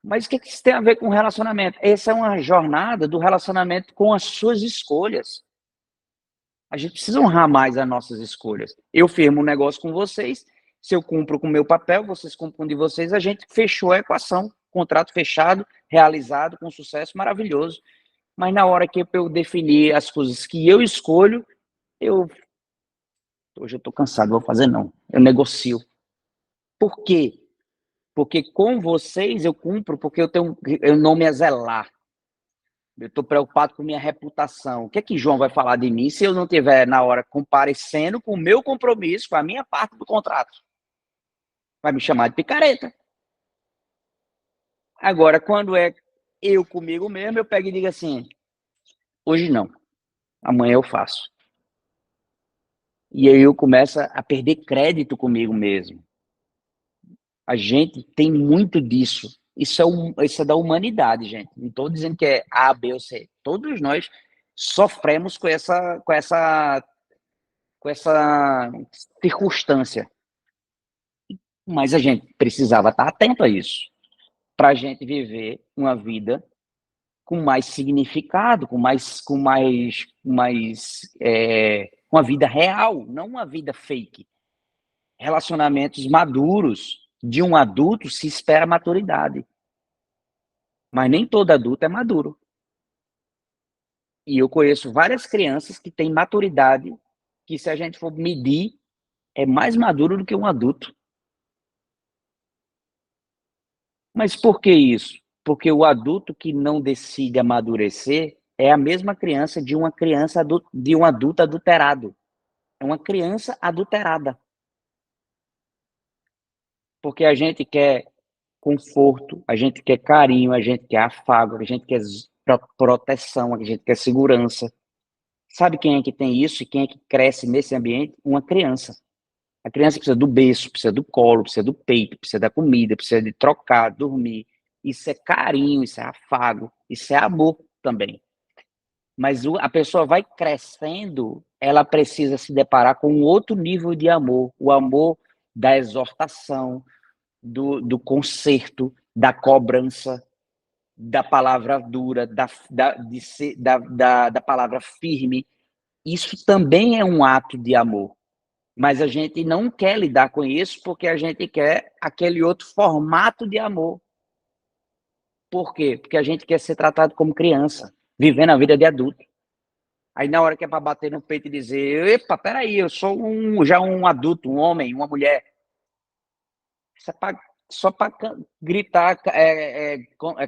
Mas o que isso tem a ver com relacionamento? Essa é uma jornada do relacionamento com as suas escolhas. A gente precisa honrar mais as nossas escolhas. Eu firmo um negócio com vocês, se eu cumpro com o meu papel, vocês cumprem com o de vocês, a gente fechou a equação. Contrato fechado, realizado, com sucesso, maravilhoso. Mas na hora que eu definir as coisas que eu escolho, hoje eu estou cansado, vou fazer não. Eu negocio. Por quê? Porque com vocês eu cumpro, porque eu não me zelar. Eu estou preocupado com minha reputação. O que é que João vai falar de mim se eu não estiver na hora comparecendo com o meu compromisso, com a minha parte do contrato? Vai me chamar de picareta. Agora, quando é eu comigo mesmo, eu pego e digo assim, hoje não, amanhã eu faço. E aí eu começo a perder crédito comigo mesmo. A gente tem muito disso. Isso é da humanidade, gente. Não estou dizendo que é A, B ou C. Todos nós sofremos com essa circunstância. Mas a gente precisava estar atento a isso, para a gente viver uma vida com mais significado, uma vida real, não uma vida fake. Relacionamentos maduros. De um adulto se espera maturidade. Mas nem todo adulto é maduro. E eu conheço várias crianças que têm maturidade, que se a gente for medir, é mais maduro do que um adulto. Mas por que isso? Porque o adulto que não decide amadurecer é a mesma criança de um adulto adulterado. É uma criança adulterada. Porque a gente quer conforto, a gente quer carinho, a gente quer afago, a gente quer proteção, a gente quer segurança. Sabe quem é que tem isso e quem é que cresce nesse ambiente? Uma criança. A criança precisa do berço, precisa do colo, precisa do peito, precisa da comida, precisa de trocar, dormir. Isso é carinho, isso é afago, isso é amor também. Mas a pessoa vai crescendo, ela precisa se deparar com um outro nível de amor. O amor da exortação, do conserto, da cobrança, da palavra dura, da palavra firme. Isso também é um ato de amor. Mas a gente não quer lidar com isso porque a gente quer aquele outro formato de amor. Por quê? Porque a gente quer ser tratado como criança, vivendo a vida de adulto. Aí na hora que é para bater no peito e dizer, epa, peraí, eu sou já um adulto, um homem, uma mulher. Isso é só para gritar,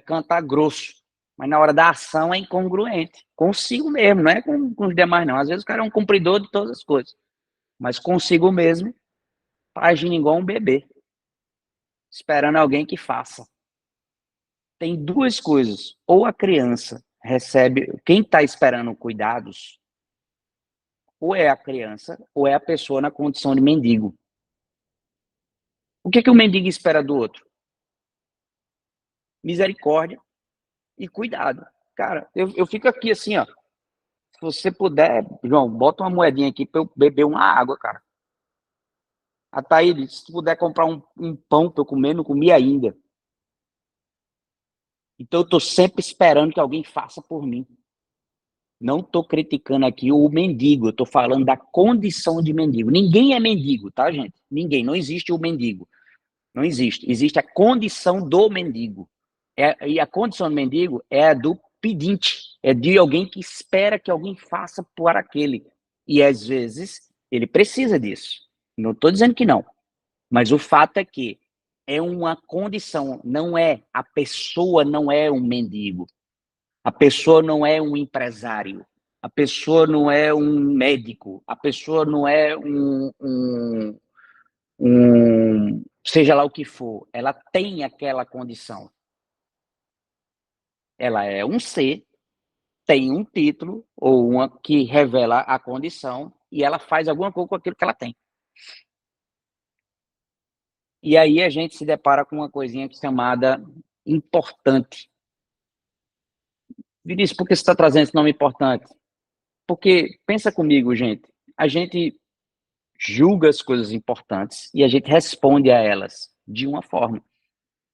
cantar grosso. Mas na hora da ação é incongruente. Consigo mesmo, não é com os demais, não. Às vezes o cara é um cumpridor de todas as coisas. Mas consigo mesmo, agindo igual um bebê. Esperando alguém que faça. Tem duas coisas. Ou a criança recebe... Quem está esperando cuidados, ou é a criança, ou é a pessoa na condição de mendigo. O que o mendigo espera do outro? Misericórdia e cuidado. Cara, eu fico aqui assim, ó. Se você puder, João, bota uma moedinha aqui para eu beber uma água, cara. A Thaíde, se tu puder comprar um pão para eu comer, não comi ainda. Então eu tô sempre esperando que alguém faça por mim. Não tô criticando aqui o mendigo, eu tô falando da condição de mendigo. Ninguém é mendigo, tá, gente? Ninguém, não existe o mendigo. Não existe. Existe a condição do mendigo. E a condição do mendigo é a do pedinte. É de alguém que espera que alguém faça por aquele. E às vezes ele precisa disso. Não estou dizendo que não. Mas o fato é que é uma condição, não é, a pessoa não é um mendigo, a pessoa não é um empresário, a pessoa não é um médico, a pessoa não é seja lá o que for, ela tem aquela condição. Ela é um ser, tem um título ou uma que revela a condição e ela faz alguma coisa com aquilo que ela tem. E aí a gente se depara com uma coisinha chamada importante. Vinícius, por que você está trazendo esse nome importante? Porque, pensa comigo, gente, a gente julga as coisas importantes e a gente responde a elas de uma forma.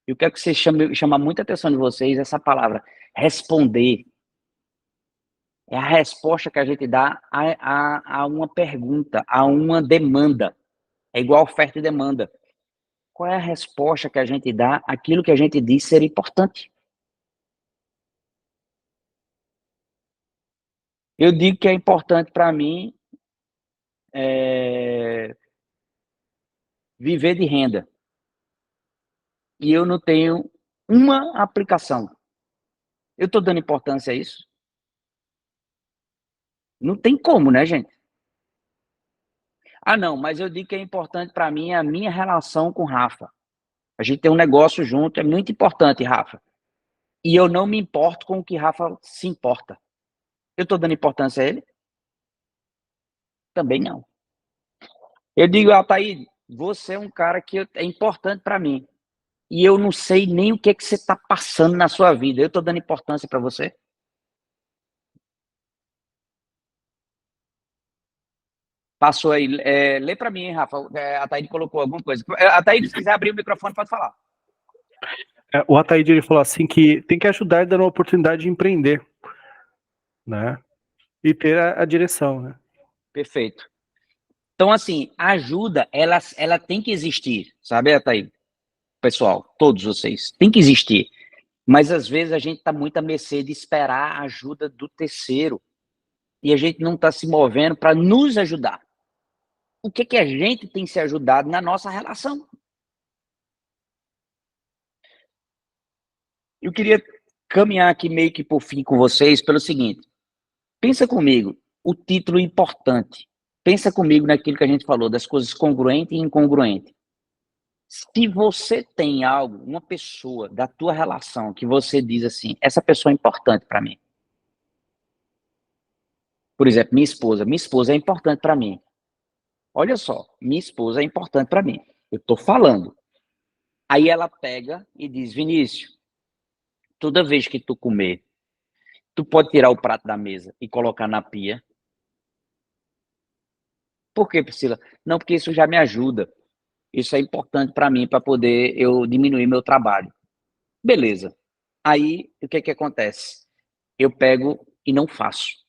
Eu quero que você chama muita atenção de vocês essa palavra, responder. É a resposta que a gente dá a uma pergunta, a uma demanda. É igual oferta e demanda. Qual é a resposta que a gente dá àquilo que a gente diz ser importante? Eu digo que é importante para mim viver de renda. E eu não tenho uma aplicação. Eu estou dando importância a isso? Não tem como, né, gente? Ah, não, mas eu digo que é importante para mim a minha relação com o Rafa. A gente tem um negócio junto, é muito importante, Rafa. E eu não me importo com o que Rafa se importa. Eu estou dando importância a ele? Também não. Eu digo, Altair, você é um cara que é importante para mim. E eu não sei nem o que você está passando na sua vida. Eu estou dando importância para você? Passou aí. Lê para mim, hein, Rafa. A Thaíde colocou alguma coisa. A Thaíde, se quiser abrir o microfone, pode falar. O Ataíde, ele falou assim que tem que ajudar dando a oportunidade de empreender, né? E ter a direção, né? Perfeito. Então, assim, a ajuda, ela tem que existir, sabe, Ataíde? Pessoal, todos vocês, tem que existir. Mas, às vezes, a gente está muito à mercê de esperar a ajuda do terceiro. E a gente não está se movendo para nos ajudar. O que a gente tem se ajudado na nossa relação? Eu queria caminhar aqui meio que por fim com vocês pelo seguinte. Pensa comigo, o título importante. Pensa comigo naquilo que a gente falou, das coisas congruente e incongruente. Se você tem algo, uma pessoa da tua relação que você diz assim, essa pessoa é importante para mim. Por exemplo, minha esposa é importante para mim. Olha só, minha esposa é importante para mim. Eu estou falando. Aí ela pega e diz, Vinícius, toda vez que tu comer, tu pode tirar o prato da mesa e colocar na pia. Por que, Priscila? Não, porque isso já me ajuda. Isso é importante para mim, para poder eu diminuir meu trabalho. Beleza. Aí, o que acontece? Eu pego e não faço.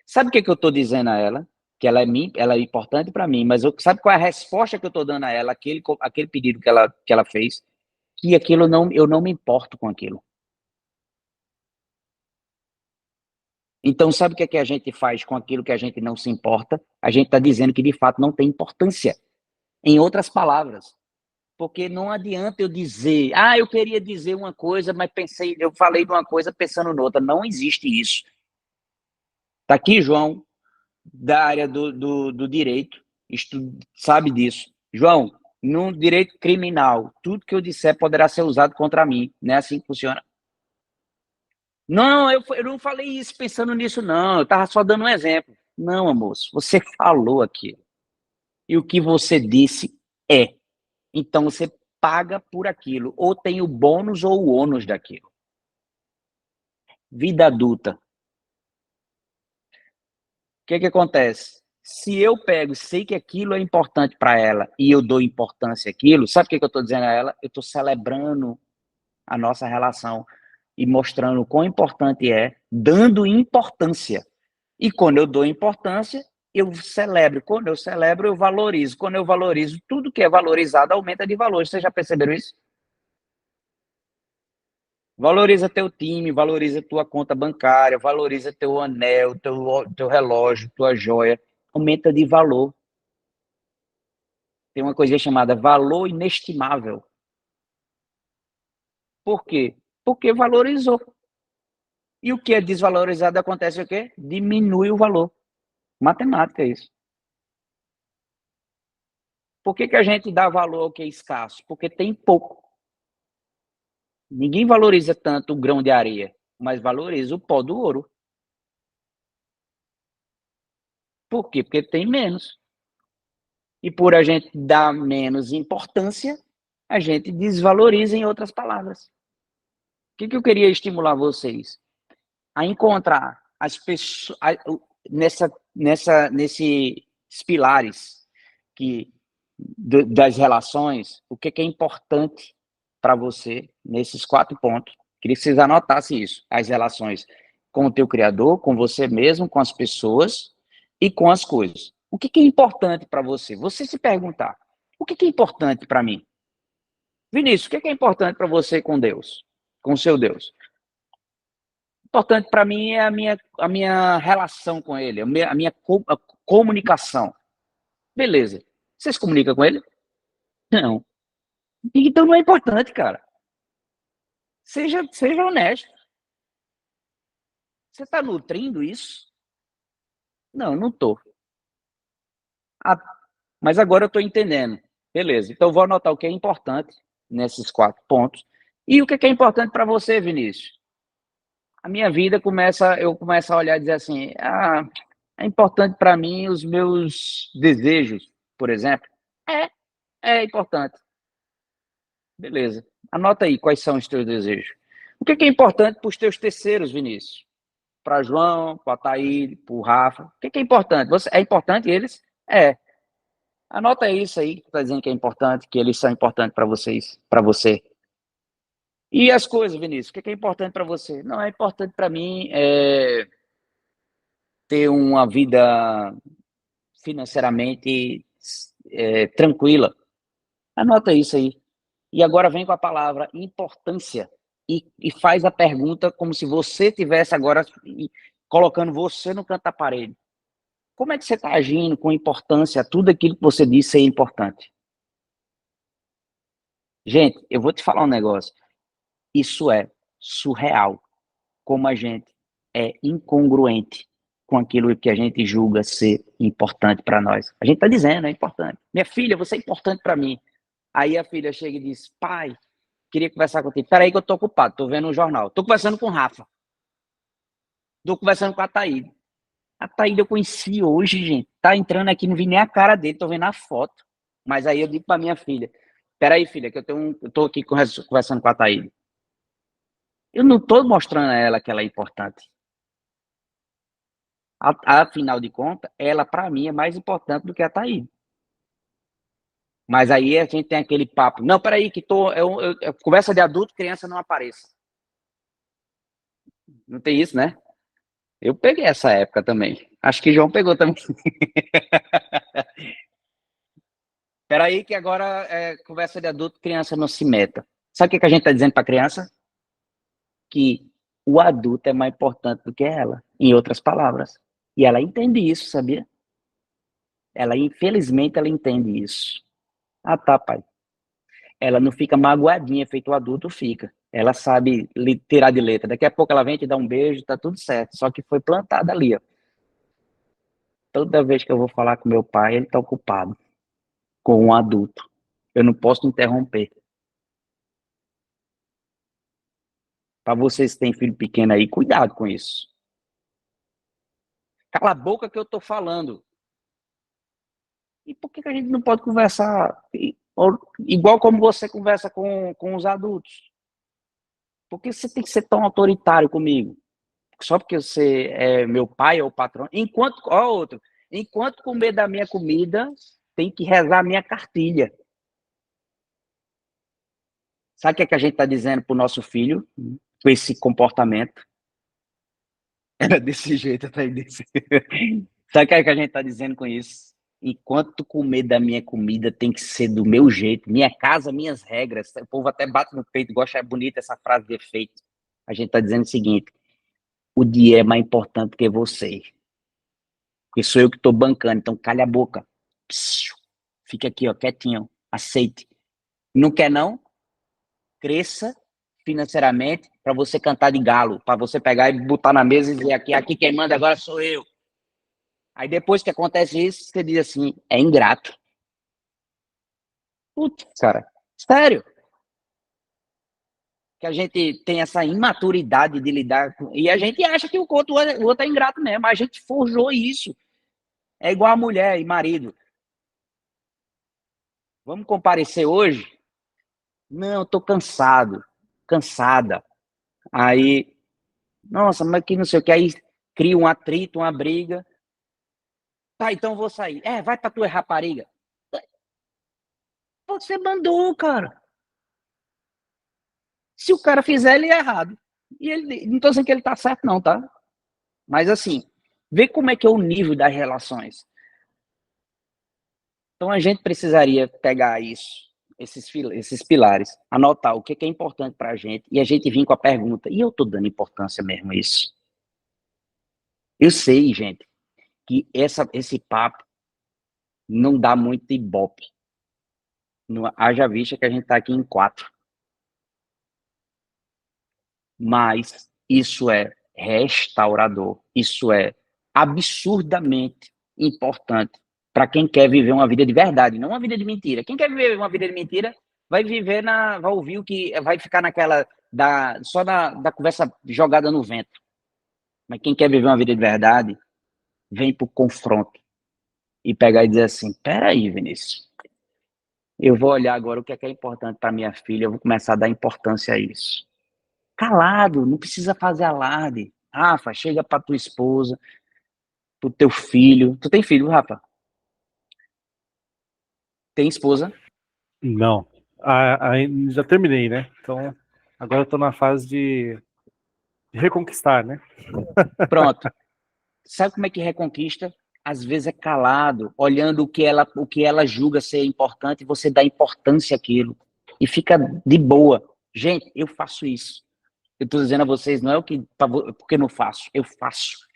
Sabe o que eu estou dizendo a ela? Que ela é importante para mim, mas sabe qual é a resposta que eu estou dando a ela, aquele pedido que ela fez? Que aquilo eu não me importo com aquilo. Então, sabe o que a gente faz com aquilo que a gente não se importa? A gente está dizendo que, de fato, não tem importância. Em outras palavras, porque não adianta eu dizer, eu queria dizer uma coisa, mas eu falei de uma coisa pensando noutra. Não existe isso. Está aqui, João, da área do direito, sabe disso. João, no direito criminal, tudo que eu disser poderá ser usado contra mim. Não é assim que funciona? Não, eu não falei isso pensando nisso, não. Eu estava só dando um exemplo. Não, moço, você falou aquilo. E o que você disse é. Então, você paga por aquilo. Ou tem o bônus ou o ônus daquilo. Vida adulta. O que acontece? Se eu pego, sei que aquilo é importante para ela e eu dou importância àquilo, sabe o que eu estou dizendo a ela? Eu estou celebrando a nossa relação e mostrando o quão importante é, dando importância. E quando eu dou importância, eu celebro. Quando eu celebro, eu valorizo. Quando eu valorizo, tudo que é valorizado aumenta de valor. Vocês já perceberam isso? Valoriza teu time, valoriza tua conta bancária, valoriza teu anel, teu relógio, tua joia. Aumenta de valor. tem uma coisa chamada valor inestimável. Por quê? Porque valorizou. E o que é desvalorizado acontece o quê? Diminui o valor. Matemática é isso. Por que a gente dá valor ao que é escasso? Porque tem pouco. Ninguém valoriza tanto o grão de areia, mas valoriza o pó do ouro. Por quê? Porque tem menos. E por a gente dar menos importância, a gente desvaloriza, em outras palavras. O que eu queria estimular vocês? A encontrar as pessoas nesses pilares das relações, o que é importante para você nesses 4 pontos. Queria que vocês anotassem isso. As relações com o teu criador, com você mesmo, com as pessoas e com as coisas. O que é importante para você? Você se perguntar, o que é importante para mim? Vinícius, o que é importante para você com Deus? Com o seu Deus? Importante para mim é a minha relação com ele, a minha comunicação. Beleza. Você se comunica com ele? Não. Então não é importante, cara. Seja honesto. Você está nutrindo isso? Não, não estou. Mas agora eu estou entendendo. Beleza. Então eu vou anotar o que é importante nesses 4 pontos. E o que é importante para você, Vinícius? A minha vida eu começo a olhar e dizer assim, é importante para mim os meus desejos, por exemplo. É importante. Beleza. Anota aí quais são os teus desejos. O que é importante para os teus terceiros, Vinícius? Para João, para Ataíde, para o Rafa. O que é importante? É importante eles? É. Anota isso aí que está dizendo que é importante, que eles são importantes para vocês, para você. E as coisas, Vinícius, o que é importante para você? Não, é importante para mim ter uma vida financeiramente tranquila. Anota isso aí. E agora vem com a palavra importância e faz a pergunta como se você tivesse agora colocando você no canto da parede. Como é que você está agindo com importância a tudo aquilo que você disse ser importante? Gente, eu vou te falar um negócio. Isso é surreal. Como a gente é incongruente com aquilo que a gente julga ser importante para nós. A gente está dizendo, é importante. Minha filha, você é importante para mim. Aí a filha chega e diz, pai, queria conversar contigo. Peraí que eu tô ocupado, tô vendo um jornal. Tô conversando com o Rafa. Tô conversando com a Taíde. A Taíde eu conheci hoje, gente. Tá entrando aqui, não vi nem a cara dele, tô vendo a foto. Mas aí eu digo pra minha filha, peraí, filha, que eu tô aqui conversando com a Taíde. Eu não tô mostrando a ela que ela é importante. Afinal de contas, ela pra mim é mais importante do que a Taíde. Mas aí a gente tem aquele papo, não, peraí, que conversa de adulto, criança não apareça. Não tem isso, né? Eu peguei essa época também. Acho que João pegou também. Peraí que agora conversa de adulto, criança não se meta. Sabe o que a gente está dizendo para a criança? Que o adulto é mais importante do que ela, em outras palavras. E ela entende isso, sabia? Infelizmente, ela entende isso. Ah, tá, pai. Ela não fica magoadinha, feito o adulto fica. Ela sabe tirar de letra. Daqui a pouco ela vem te dar um beijo, tá tudo certo. Só que foi plantada ali, ó. Toda vez que eu vou falar com meu pai, ele tá ocupado com um adulto. Eu não posso interromper. Para vocês que têm filho pequeno aí, cuidado com isso. Cala a boca que eu tô falando. E por que a gente não pode conversar igual como você conversa com os adultos? Por que você tem que ser tão autoritário comigo? Só porque você é meu pai ou patrão? Enquanto comer da minha comida, tem que rezar a minha cartilha. Sabe o que a gente está dizendo para o nosso filho com esse comportamento? Era desse jeito, tá aí desse. Sabe o que a gente está dizendo com isso? Enquanto comer da minha comida tem que ser do meu jeito, minha casa, minhas regras. O povo até bate no peito, gosta, é bonita essa frase de efeito. A gente está dizendo o seguinte: o dia é mais importante que você. Porque sou eu que estou bancando, então calha a boca. Psiu. Fica aqui, ó, quietinho. Aceite. Não quer, não? Cresça financeiramente para você cantar de galo, para você pegar e botar na mesa e dizer aqui quem manda agora sou eu. Aí depois que acontece isso, você diz assim, é ingrato. Putz, cara, sério. Que a gente tem essa imaturidade de lidar com... E a gente acha que o outro é ingrato mesmo, a gente forjou isso. É igual a mulher e marido. Vamos comparecer hoje? Não, tô cansado, cansada. Aí, nossa, mas que não sei o que, aí cria um atrito, uma briga. Tá, então vou sair. Vai pra tua rapariga. Você mandou, cara. Se o cara fizer, ele é errado. E ele, não tô dizendo que ele tá certo, não, tá? Mas assim, vê como é que é o nível das relações. Então a gente precisaria pegar isso, esses pilares, anotar o que é importante pra gente e a gente vir com a pergunta, e eu tô dando importância mesmo a isso? Eu sei, gente, que esse papo não dá muito ibope. Haja vista que a gente tá aqui em 4. Mas isso é restaurador, isso é absurdamente importante para quem quer viver uma vida de verdade, não uma vida de mentira. Quem quer viver uma vida de mentira vai vai ouvir o que vai ficar naquela só da conversa jogada no vento. Mas quem quer viver uma vida de verdade vem pro confronto e pegar e dizer assim: peraí, Vinícius, eu vou olhar agora o que é importante para minha filha, eu vou começar a dar importância a isso. Calado, não precisa fazer alarde. Rafa, chega pra tua esposa, pro teu filho. Tu tem filho, Rafa? Tem esposa? Não. Já terminei, né? Então, agora eu tô na fase de reconquistar, né? Pronto. Sabe como é que reconquista? Às vezes é calado, olhando o que ela julga ser importante, e você dá importância àquilo. E fica de boa. Gente, eu faço isso. Eu tô dizendo a vocês, não é o que porque eu não faço. Eu faço.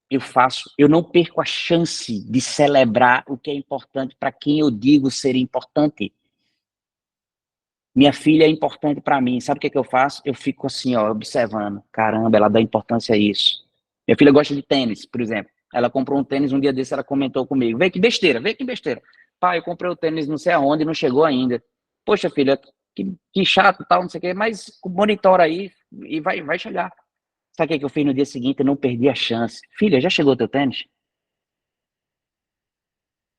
Eu faço. Eu não perco a chance de celebrar o que é importante para quem eu digo ser importante. Minha filha é importante para mim. Sabe o que eu faço? Eu fico assim, ó, observando. Caramba, ela dá importância a isso. Minha filha gosta de tênis, por exemplo. Ela comprou um tênis um dia desse, ela comentou comigo. Vê que besteira, vê que besteira. Pai, eu comprei o tênis não sei aonde, não chegou ainda. Poxa, filha, que chato, tal, não sei o quê, mas monitora aí e vai chegar. Sabe o que eu fiz no dia seguinte? Eu não perdi a chance. Filha, já chegou o teu tênis?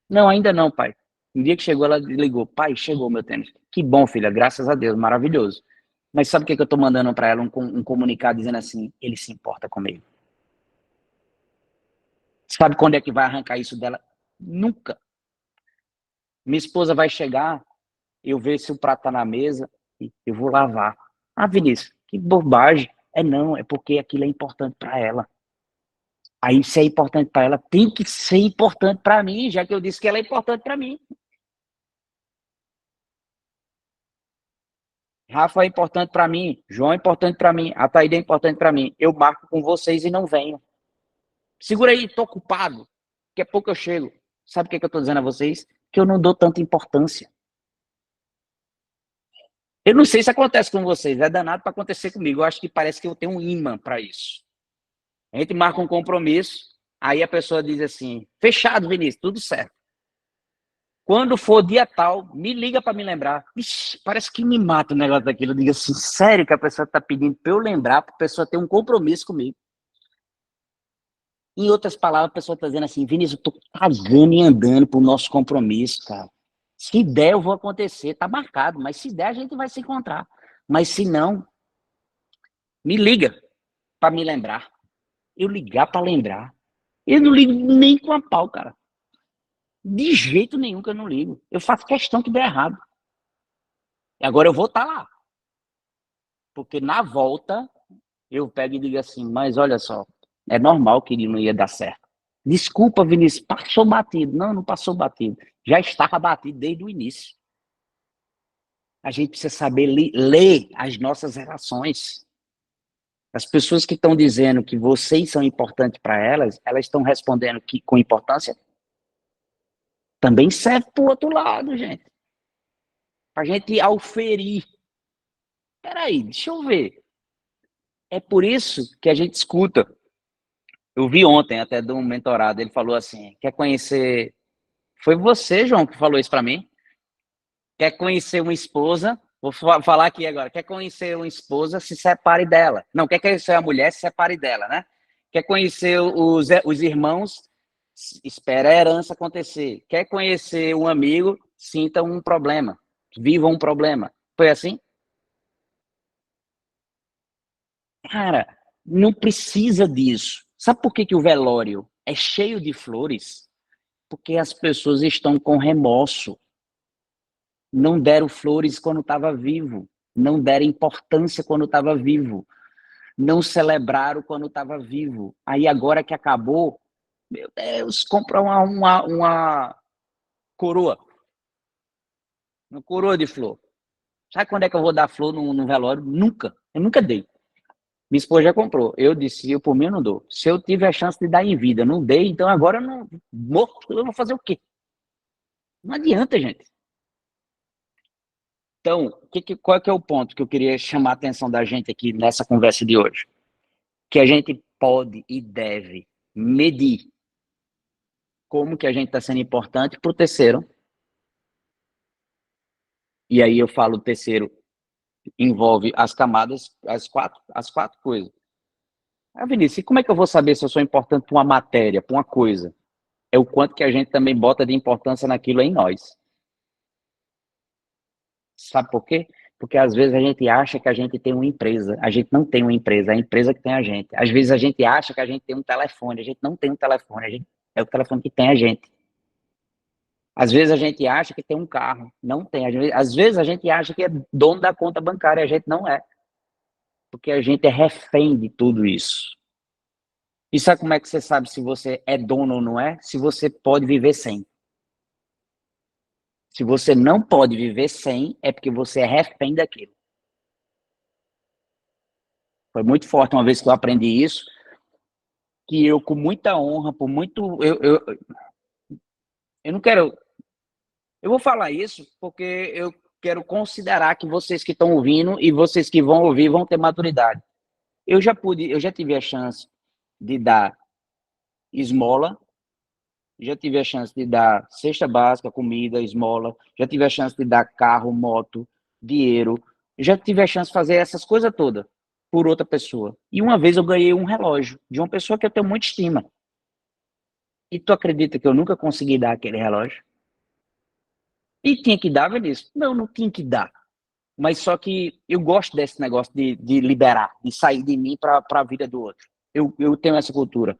Não, ainda não, pai. No dia que chegou, ela ligou. Pai, chegou o meu tênis. Que bom, filha, graças a Deus, maravilhoso. Mas sabe o que eu tô mandando para ela? Um comunicado dizendo assim, ele se importa comigo. Sabe quando é que vai arrancar isso dela? Nunca. Minha esposa vai chegar, eu ver se o prato tá na mesa, e eu vou lavar. Ah, Vinícius, que bobagem. Não, é porque aquilo é importante para ela. Aí, se é importante para ela, tem que ser importante para mim, já que eu disse que ela é importante para mim. Rafa é importante para mim, João é importante para mim, a Taída é importante para mim. Eu marco com vocês e não venho. Segura aí, tô ocupado. Daqui a pouco eu chego. Sabe o que eu tô dizendo a vocês? Que eu não dou tanta importância. Eu não sei se acontece com vocês, é danado para acontecer comigo. Eu acho que parece que eu tenho um imã para isso. A gente marca um compromisso, aí a pessoa diz assim: fechado, Vinícius, tudo certo. Quando for dia tal, me liga para me lembrar. Ixi, parece que me mata o negócio daquilo. Eu digo assim, sério que a pessoa está pedindo para eu lembrar, para a pessoa ter um compromisso comigo. Em outras palavras, a pessoa está dizendo assim, Vinícius, eu tô cagando e andando pro nosso compromisso, cara. Se der, eu vou acontecer, tá marcado, mas se der, a gente vai se encontrar. Mas se não, me liga para me lembrar. Eu ligar para lembrar. Eu não ligo nem com a pau, cara. De jeito nenhum que eu não ligo. Eu faço questão que dê errado. E agora eu vou estar lá. Porque na volta, eu pego e digo assim, mas olha só, é normal que não ia dar certo. Desculpa, Vinícius, passou batido. Não, não passou batido. Já estava batido desde o início. A gente precisa saber ler as nossas relações. As pessoas que estão dizendo que vocês são importantes para elas, elas estão respondendo com importância? também serve para o outro lado, gente. Para a gente auferir. Peraí, deixa eu ver. É por isso que a gente escuta. Eu vi ontem até de um mentorado, ele falou assim, quer conhecer... Foi você, João, que falou isso para mim? Quer conhecer uma esposa? Vou falar aqui agora. Quer conhecer uma esposa, se separe dela. Não, quer conhecer a mulher, se separe dela, né? Quer conhecer os irmãos, espera a herança acontecer. Quer conhecer um amigo, sinta um problema. Viva um problema. Foi assim? Cara, não precisa disso. Sabe por que o velório é cheio de flores? Porque as pessoas estão com remorso. Não deram flores quando estava vivo. Não deram importância quando estava vivo. Não celebraram quando estava vivo. Aí agora que acabou, meu Deus, compra uma coroa. Uma coroa de flor. Sabe quando é que eu vou dar flor no velório? Nunca. Eu nunca dei. Minha esposa já comprou. Eu disse, eu por mim eu não dou. Se eu tive a chance de dar em vida, não dei, então agora eu não morto, eu vou fazer o quê? Não adianta, gente. Então, qual é que é o ponto que eu queria chamar a atenção da gente aqui nessa conversa de hoje? Que a gente pode e deve medir como que a gente está sendo importante para o terceiro. E aí eu falo o terceiro envolve as camadas, as quatro coisas. Ah, Vinícius, e como é que eu vou saber se eu sou importante para uma matéria, para uma coisa? É o quanto que a gente também bota de importância naquilo em nós. Sabe por quê? Porque às vezes a gente acha que a gente tem uma empresa. A gente não tem uma empresa, é a empresa que tem a gente. Às vezes a gente acha que a gente tem um telefone, a gente não tem um telefone, é o telefone que tem a gente. Às vezes a gente acha que tem um carro, não tem. Às vezes a gente acha que é dono da conta bancária, a gente não é. Porque a gente é refém de tudo isso. E sabe como é que você sabe se você é dono ou não é? Se você pode viver sem. Se você não pode viver sem, é porque você é refém daquilo. Foi muito forte uma vez que eu aprendi isso, que eu, com muita honra, por muito... Eu não quero... Eu vou falar isso porque eu quero considerar que vocês que estão ouvindo e vocês que vão ouvir vão ter maturidade. Eu já tive a chance de dar esmola, já tive a chance de dar cesta básica, comida, esmola, já tive a chance de dar carro, moto, dinheiro, já tive a chance de fazer essas coisas todas por outra pessoa. E uma vez eu ganhei um relógio de uma pessoa que eu tenho muita estima. E tu acredita que eu nunca consegui dar aquele relógio? E tinha que dar, Vinícius? Não tinha que dar. Mas só que eu gosto desse negócio de liberar, de sair de mim para a vida do outro. Eu tenho essa cultura.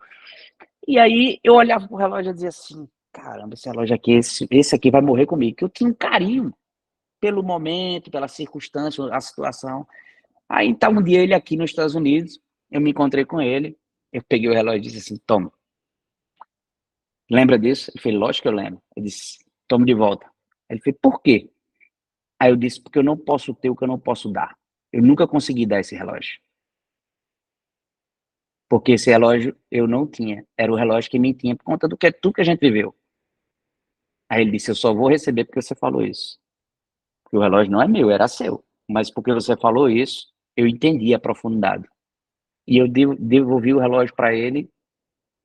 E aí eu olhava pro relógio e dizia assim, caramba, esse relógio aqui, esse aqui vai morrer comigo. Que eu tinha um carinho pelo momento, pela circunstância, a situação. Aí tá um dia ele aqui nos Estados Unidos, eu me encontrei com ele, eu peguei o relógio e disse assim, toma. Lembra disso? Ele falou, lógico que eu lembro. Eu disse, toma de volta. Ele falou, por quê? Aí eu disse, porque eu não posso ter o que eu não posso dar. Eu nunca consegui dar esse relógio. Porque esse relógio eu não tinha. Era o relógio que me tinha por conta do que tudo que a gente viveu. Aí ele disse, eu só vou receber porque você falou isso. Porque o relógio não é meu, era seu. Mas porque você falou isso, eu entendi a profundidade. E eu devolvi o relógio para ele,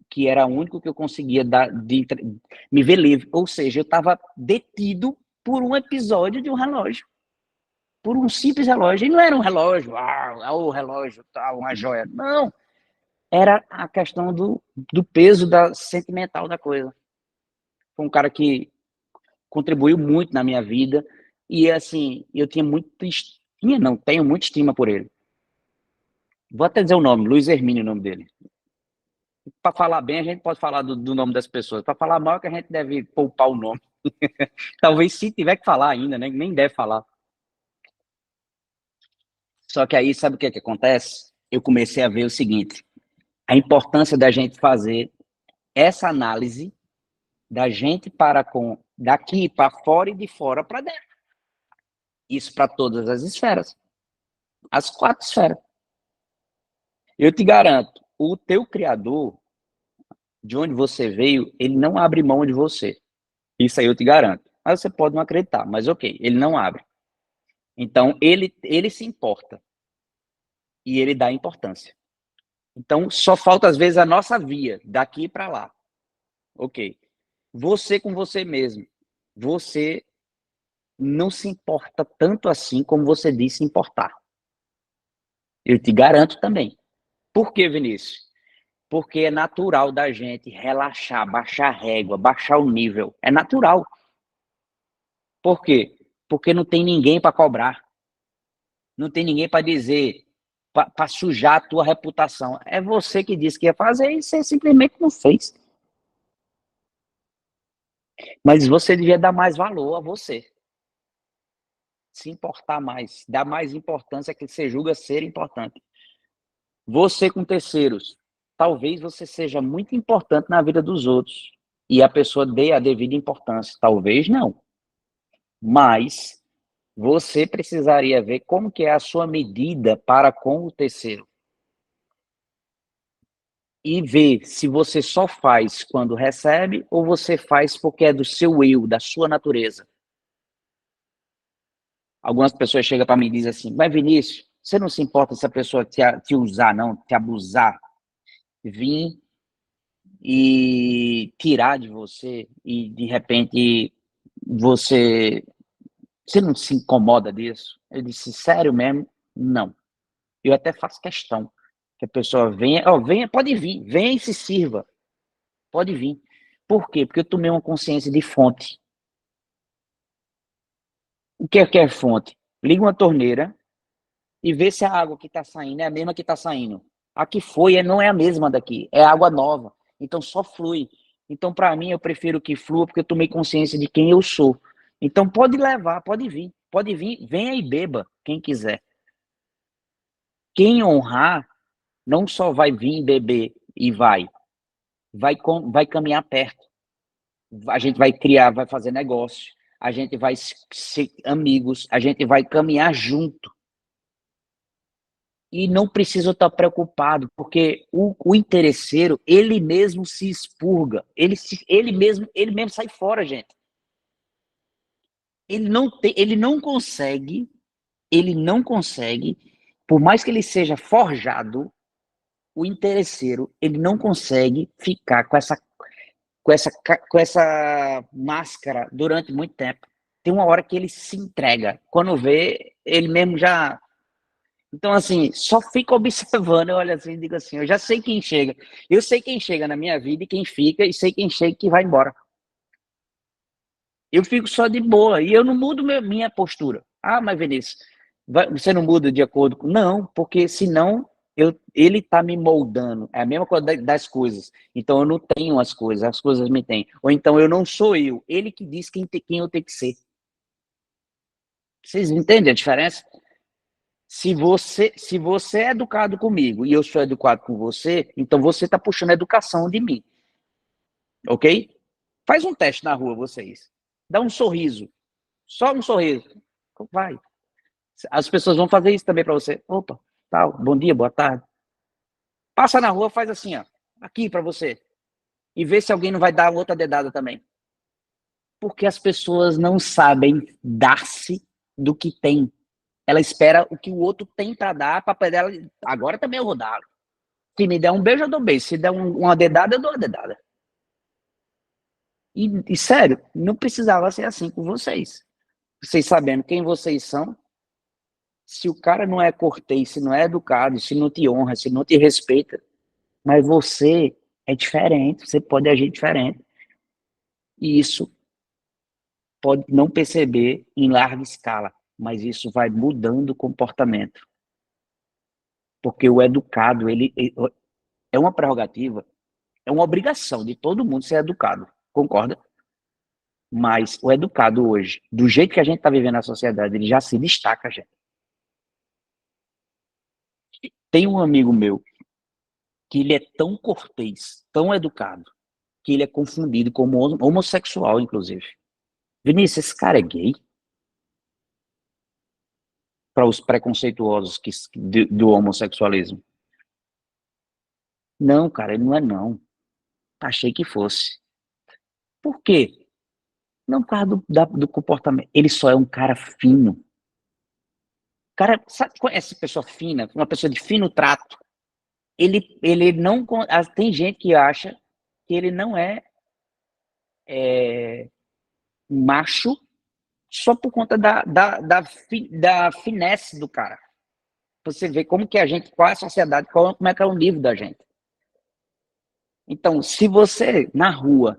que era o único que eu conseguia dar, me ver livre. Ou seja, eu estava detido por um episódio de um relógio. Por um simples relógio. E não era um relógio, o relógio, uma joia. Não. Era a questão do peso sentimental da coisa. Foi um cara que contribuiu muito na minha vida. E, assim, eu tinha tenho muita estima por ele. Vou até dizer o nome, Luiz Hermínio, o nome dele. Para falar bem, a gente pode falar do nome das pessoas. Para falar mal, que a gente deve poupar o nome. Talvez se tiver que falar ainda, né? Nem deve falar. Só que aí, sabe o que acontece? Eu comecei a ver o seguinte, a importância da gente fazer essa análise da gente daqui para fora e de fora para dentro. Isso para todas as esferas. As 4 esferas. Eu te garanto, o teu criador, de onde você veio, ele não abre mão de você. Isso aí eu te garanto. Mas você pode não acreditar, mas ok, ele não abre. Então, ele se importa e ele dá importância. Então, só falta, às vezes, a nossa via, daqui para lá. Ok. Você com você mesmo. Você não se importa tanto assim como você disse importar. Eu te garanto também. Por que, Vinícius? Porque é natural da gente relaxar, baixar a régua, baixar o nível. É natural. Por quê? Porque não tem ninguém para cobrar. Não tem ninguém para dizer, para sujar a tua reputação. É você que disse que ia fazer e você simplesmente não fez. Mas você devia dar mais valor a você. Se importar mais. Dar mais importância que você julga ser importante. Você com terceiros. Talvez você seja muito importante na vida dos outros. E a pessoa dê a devida importância. Talvez não. Mas você precisaria ver como que é a sua medida para com o terceiro. E ver se você só faz quando recebe ou você faz porque é do seu eu, da sua natureza. Algumas pessoas chegam para mim e dizem assim, mas Vinícius, você não se importa se a pessoa te usar, não, te abusar, vir e tirar de você e de repente você não se incomoda disso? Eu disse, sério mesmo? Não. Eu até faço questão que a pessoa venha, venha, pode vir, venha e se sirva, pode vir. Por quê? Porque eu tomei uma consciência de fonte. O que é fonte? Liga uma torneira e vê se a água que está saindo é a mesma que está saindo. A que foi não é a mesma daqui, é água nova. Então só flui. Então, para mim, eu prefiro que flua porque eu tomei consciência de quem eu sou. Então pode levar, pode vir, venha e beba, quem quiser. Quem honrar não só vai vir beber e vai caminhar perto. A gente vai criar, vai fazer negócio, a gente vai ser amigos, a gente vai caminhar junto. E não precisa estar preocupado, porque o interesseiro, ele mesmo se expurga, ele mesmo sai fora, gente. Ele não consegue, por mais que ele seja forjado, o interesseiro, ele não consegue ficar com essa máscara durante muito tempo. Tem uma hora que ele se entrega. Quando vê, ele mesmo já. Então, assim, só fica observando, eu olho assim e digo assim, eu já sei quem chega. Eu sei quem chega na minha vida e quem fica, e sei quem chega e que vai embora. Eu fico só de boa, e eu não mudo minha postura. Ah, mas Vinícius, você não muda de acordo com... Não, porque senão ele está me moldando. É a mesma coisa das coisas. Então eu não tenho as coisas me têm. Ou então eu não sou eu. Ele que diz quem eu tenho que ser. Vocês entendem a diferença? Se você é educado comigo e eu sou educado com você, então você está puxando a educação de mim. Ok? Faz um teste na rua, vocês. Dá um sorriso. Só um sorriso. Vai. As pessoas vão fazer isso também para você. Opa, tal, bom dia, boa tarde. Passa na rua, faz assim, ó. Aqui para você. E vê se alguém não vai dar outra dedada também. Porque as pessoas não sabem dar-se do que tem. Ela espera o que o outro tem para dar, para poder ela. Agora também eu vou dar. Se me der um beijo, eu dou um beijo. Se der uma dedada, eu dou uma dedada. E sério, não precisava ser assim com vocês. Vocês sabendo quem vocês são, se o cara não é cortês, se não é educado, se não te honra, se não te respeita, mas você é diferente, você pode agir diferente. E isso pode não perceber em larga escala, mas isso vai mudando o comportamento. Porque o educado, ele é uma prerrogativa, é uma obrigação de todo mundo ser educado, concorda? Mas o educado hoje, do jeito que a gente está vivendo na sociedade, ele já se destaca, gente. Tem um amigo meu que ele é tão cortês, tão educado, que ele é confundido como homossexual, inclusive. Vinícius, esse cara é gay? Para os preconceituosos do homossexualismo. Não, cara, ele não é não. Achei que fosse. Por quê? Não por causa do comportamento. Ele só é um cara fino. O cara, sabe, conhece pessoa fina, uma pessoa de fino trato. Ele não. Tem gente que acha que ele não é macho só por conta da finesse do cara. Você vê como que a gente, qual é a sociedade, como é que é o nível da gente. Então, se você, na rua,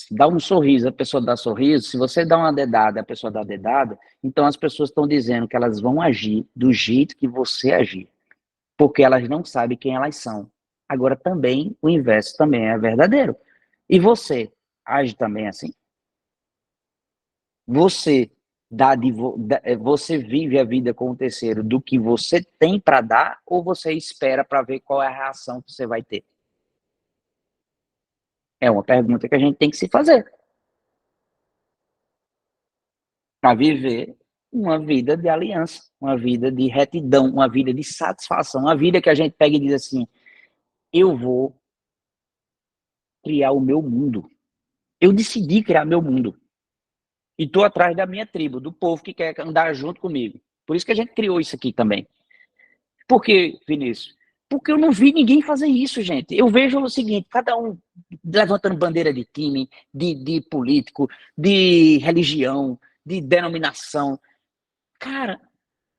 dá um sorriso, a pessoa dá sorriso, se você dá uma dedada, a pessoa dá dedada, então as pessoas estão dizendo que elas vão agir do jeito que você agir, porque elas não sabem quem elas são. Agora, também, o inverso também é verdadeiro. E você age também assim? Você você vive a vida com o terceiro do que você tem para dar ou você espera para ver qual é a reação que você vai ter? É uma pergunta que a gente tem que se fazer para viver uma vida de aliança, uma vida de retidão, uma vida de satisfação, uma vida que a gente pega e diz assim: eu vou criar o meu mundo. Eu decidi criar meu mundo. E estou atrás da minha tribo, do povo que quer andar junto comigo. Por isso que a gente criou isso aqui também. Por que, Vinícius? Porque eu não vi ninguém fazer isso, gente. Eu vejo o seguinte, cada um levantando bandeira de time, de político, de religião, de denominação. Cara,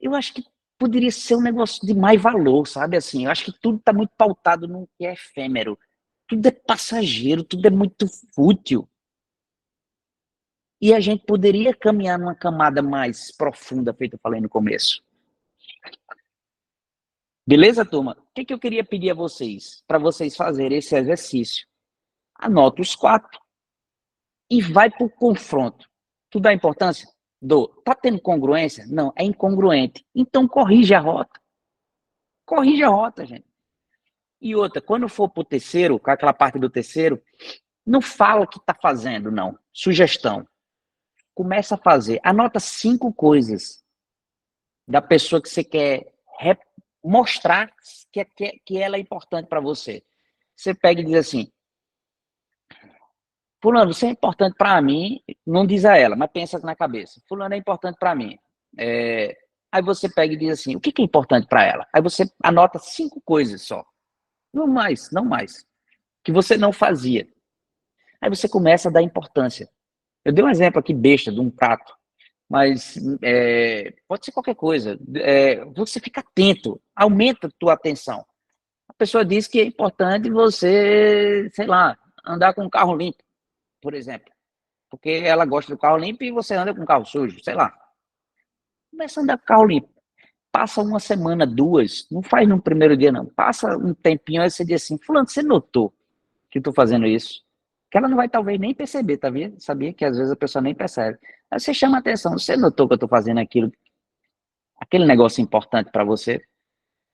eu acho que poderia ser um negócio de mais valor, sabe? Assim, eu acho que tudo está muito pautado no que é efêmero. Tudo é passageiro, tudo é muito fútil. E a gente poderia caminhar numa camada mais profunda, feito eu falei no começo. Beleza, turma? O que eu queria pedir a vocês? Para vocês fazerem esse exercício. Anota os 4 e vai para o confronto. Tu dá importância? Dou. Tá tendo congruência? Não, é incongruente. Então corrige a rota. Corrige a rota, gente. E outra, quando for para o terceiro, com aquela parte do terceiro, não fala o que está fazendo, não. Sugestão. Começa a fazer. Anota 5 coisas da pessoa que você quer mostrar que ela é importante para você. Você pega e diz assim: Fulano, você é importante para mim, não diz a ela, mas pensa na cabeça. Fulano é importante para mim. Aí você pega e diz assim: o que é importante para ela? Aí você anota 5 coisas só. Não mais, não mais. Que você não fazia. Aí você começa a dar importância. Eu dei um exemplo aqui besta de um prato, mas pode ser qualquer coisa. Você fica atento, aumenta a tua atenção. A pessoa diz que é importante você, sei lá, andar com o carro limpo, por exemplo. Porque ela gosta do carro limpo e você anda com o carro sujo, sei lá. Começa a andar com o carro limpo. Passa uma semana, 2, não faz no primeiro dia, não. Passa um tempinho, aí você diz assim: Fulano, você notou que eu tô fazendo isso? Que ela não vai talvez nem perceber, tá vendo? Sabia que às vezes a pessoa nem percebe. Aí você chama a atenção: você notou que eu tô fazendo aquilo, aquele negócio importante para você?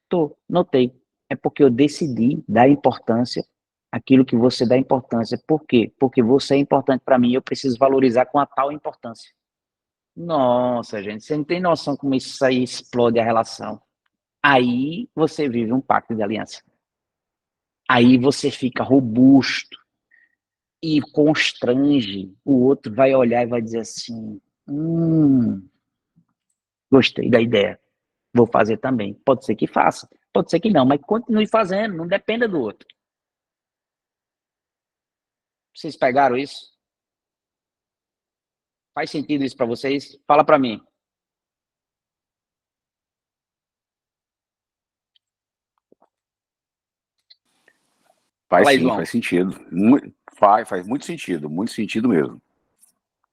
Tô, notei. É porque eu decidi dar importância àquilo que você dá importância. Por quê? Porque você é importante para mim e eu preciso valorizar com a tal importância. Nossa, gente, você não tem noção como isso aí explode a relação. Aí você vive um pacto de aliança. Aí você fica robusto e constrange. O outro vai olhar e vai dizer assim: gostei da ideia, vou fazer também. Pode ser que faça, pode ser que não, mas continue fazendo, não dependa do outro. Vocês pegaram isso? Faz sentido isso para vocês? Fala para mim. Faz Fala aí, sim, João. faz sentido. Faz muito sentido mesmo.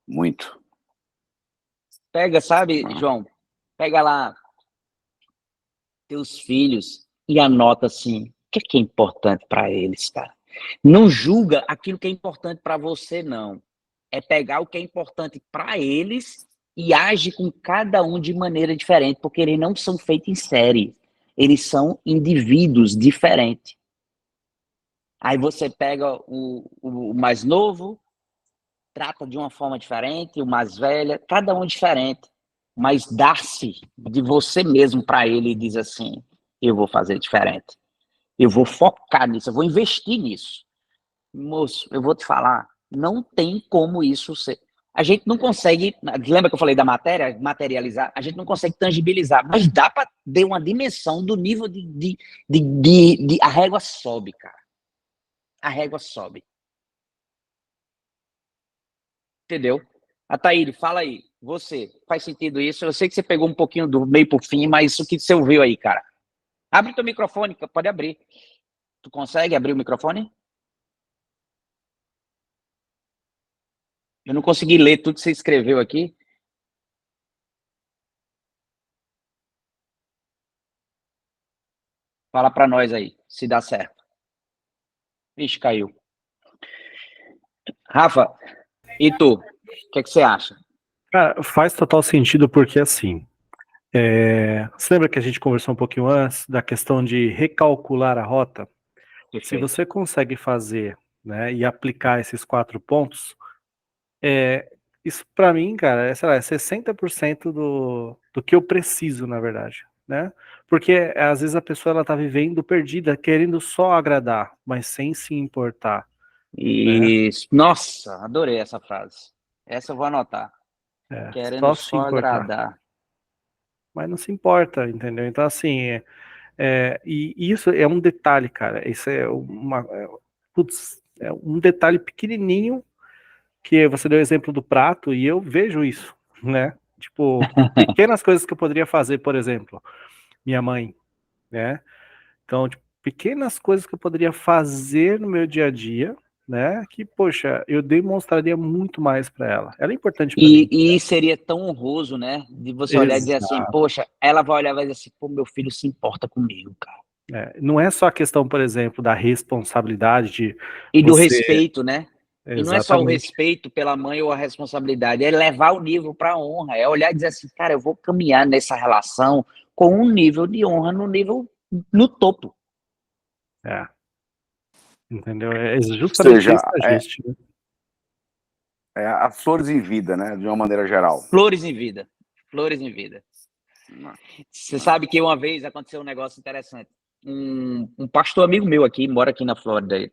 Muito. Pega, sabe, João? Pega lá teus filhos e anota assim: o que é importante para eles, cara? Não julga aquilo que é importante para você, não. É pegar o que é importante para eles e age com cada um de maneira diferente, porque eles não são feitos em série. Eles são indivíduos diferentes. Aí você pega o mais novo, trata de uma forma diferente, o mais velho, cada um diferente. Mas dar-se de você mesmo para ele e diz assim: eu vou fazer diferente. Eu vou focar nisso, eu vou investir nisso. Moço, eu vou te falar, não tem como isso ser. A gente não consegue, lembra que eu falei da matéria, materializar? A gente não consegue tangibilizar, mas dá para dar uma dimensão do nível a régua sobe, cara. A régua sobe. Entendeu? Ataíde, fala aí. Você, faz sentido isso? Eu sei que você pegou um pouquinho do meio pro fim, mas o que você ouviu aí, cara? Abre teu microfone, pode abrir. Tu consegue abrir o microfone? Eu não consegui ler tudo que você escreveu aqui. Fala para nós aí, se dá certo. Vixe, caiu. Rafa, e tu? O que você acha? Cara, faz total sentido porque assim, você lembra que a gente conversou um pouquinho antes da questão de recalcular a rota? Perfeito. Se você consegue fazer, né, e aplicar esses 4 pontos, isso para mim, cara, sei lá, é 60% do que eu preciso, na verdade, né? Porque às vezes a pessoa ela tá vivendo perdida, querendo só agradar, mas sem se importar. Isso. Nossa, adorei essa frase. Essa eu vou anotar. Querendo Só se só importar. agradar. Mas não se importa, entendeu? Então, assim, e isso é um detalhe, cara. Isso é é um detalhe pequenininho que você deu o exemplo do prato e eu vejo isso, né? Tipo, pequenas coisas que eu poderia fazer, por exemplo, minha mãe, né? Então, tipo, pequenas coisas que eu poderia fazer no meu dia a dia, né? Que, poxa, eu demonstraria muito mais para ela. Ela é importante para mim. E seria tão honroso, né? De você olhar e dizer assim, poxa, ela vai olhar e vai dizer assim, pô, meu filho se importa comigo, cara. Não é só a questão, por exemplo, da responsabilidade de E do você... respeito, né? E não é só o Exatamente. respeito pela mãe ou a responsabilidade, é levar o nível para a honra, é olhar e dizer assim, cara, eu vou caminhar nessa relação com um nível de honra no topo. Entendeu? É justamente Ou seja, esse ajuste. as flores em vida, né? De uma maneira geral. Flores em vida. Flores em vida. Você sabe que uma vez aconteceu um negócio interessante. Um pastor amigo meu aqui, mora aqui na Flórida,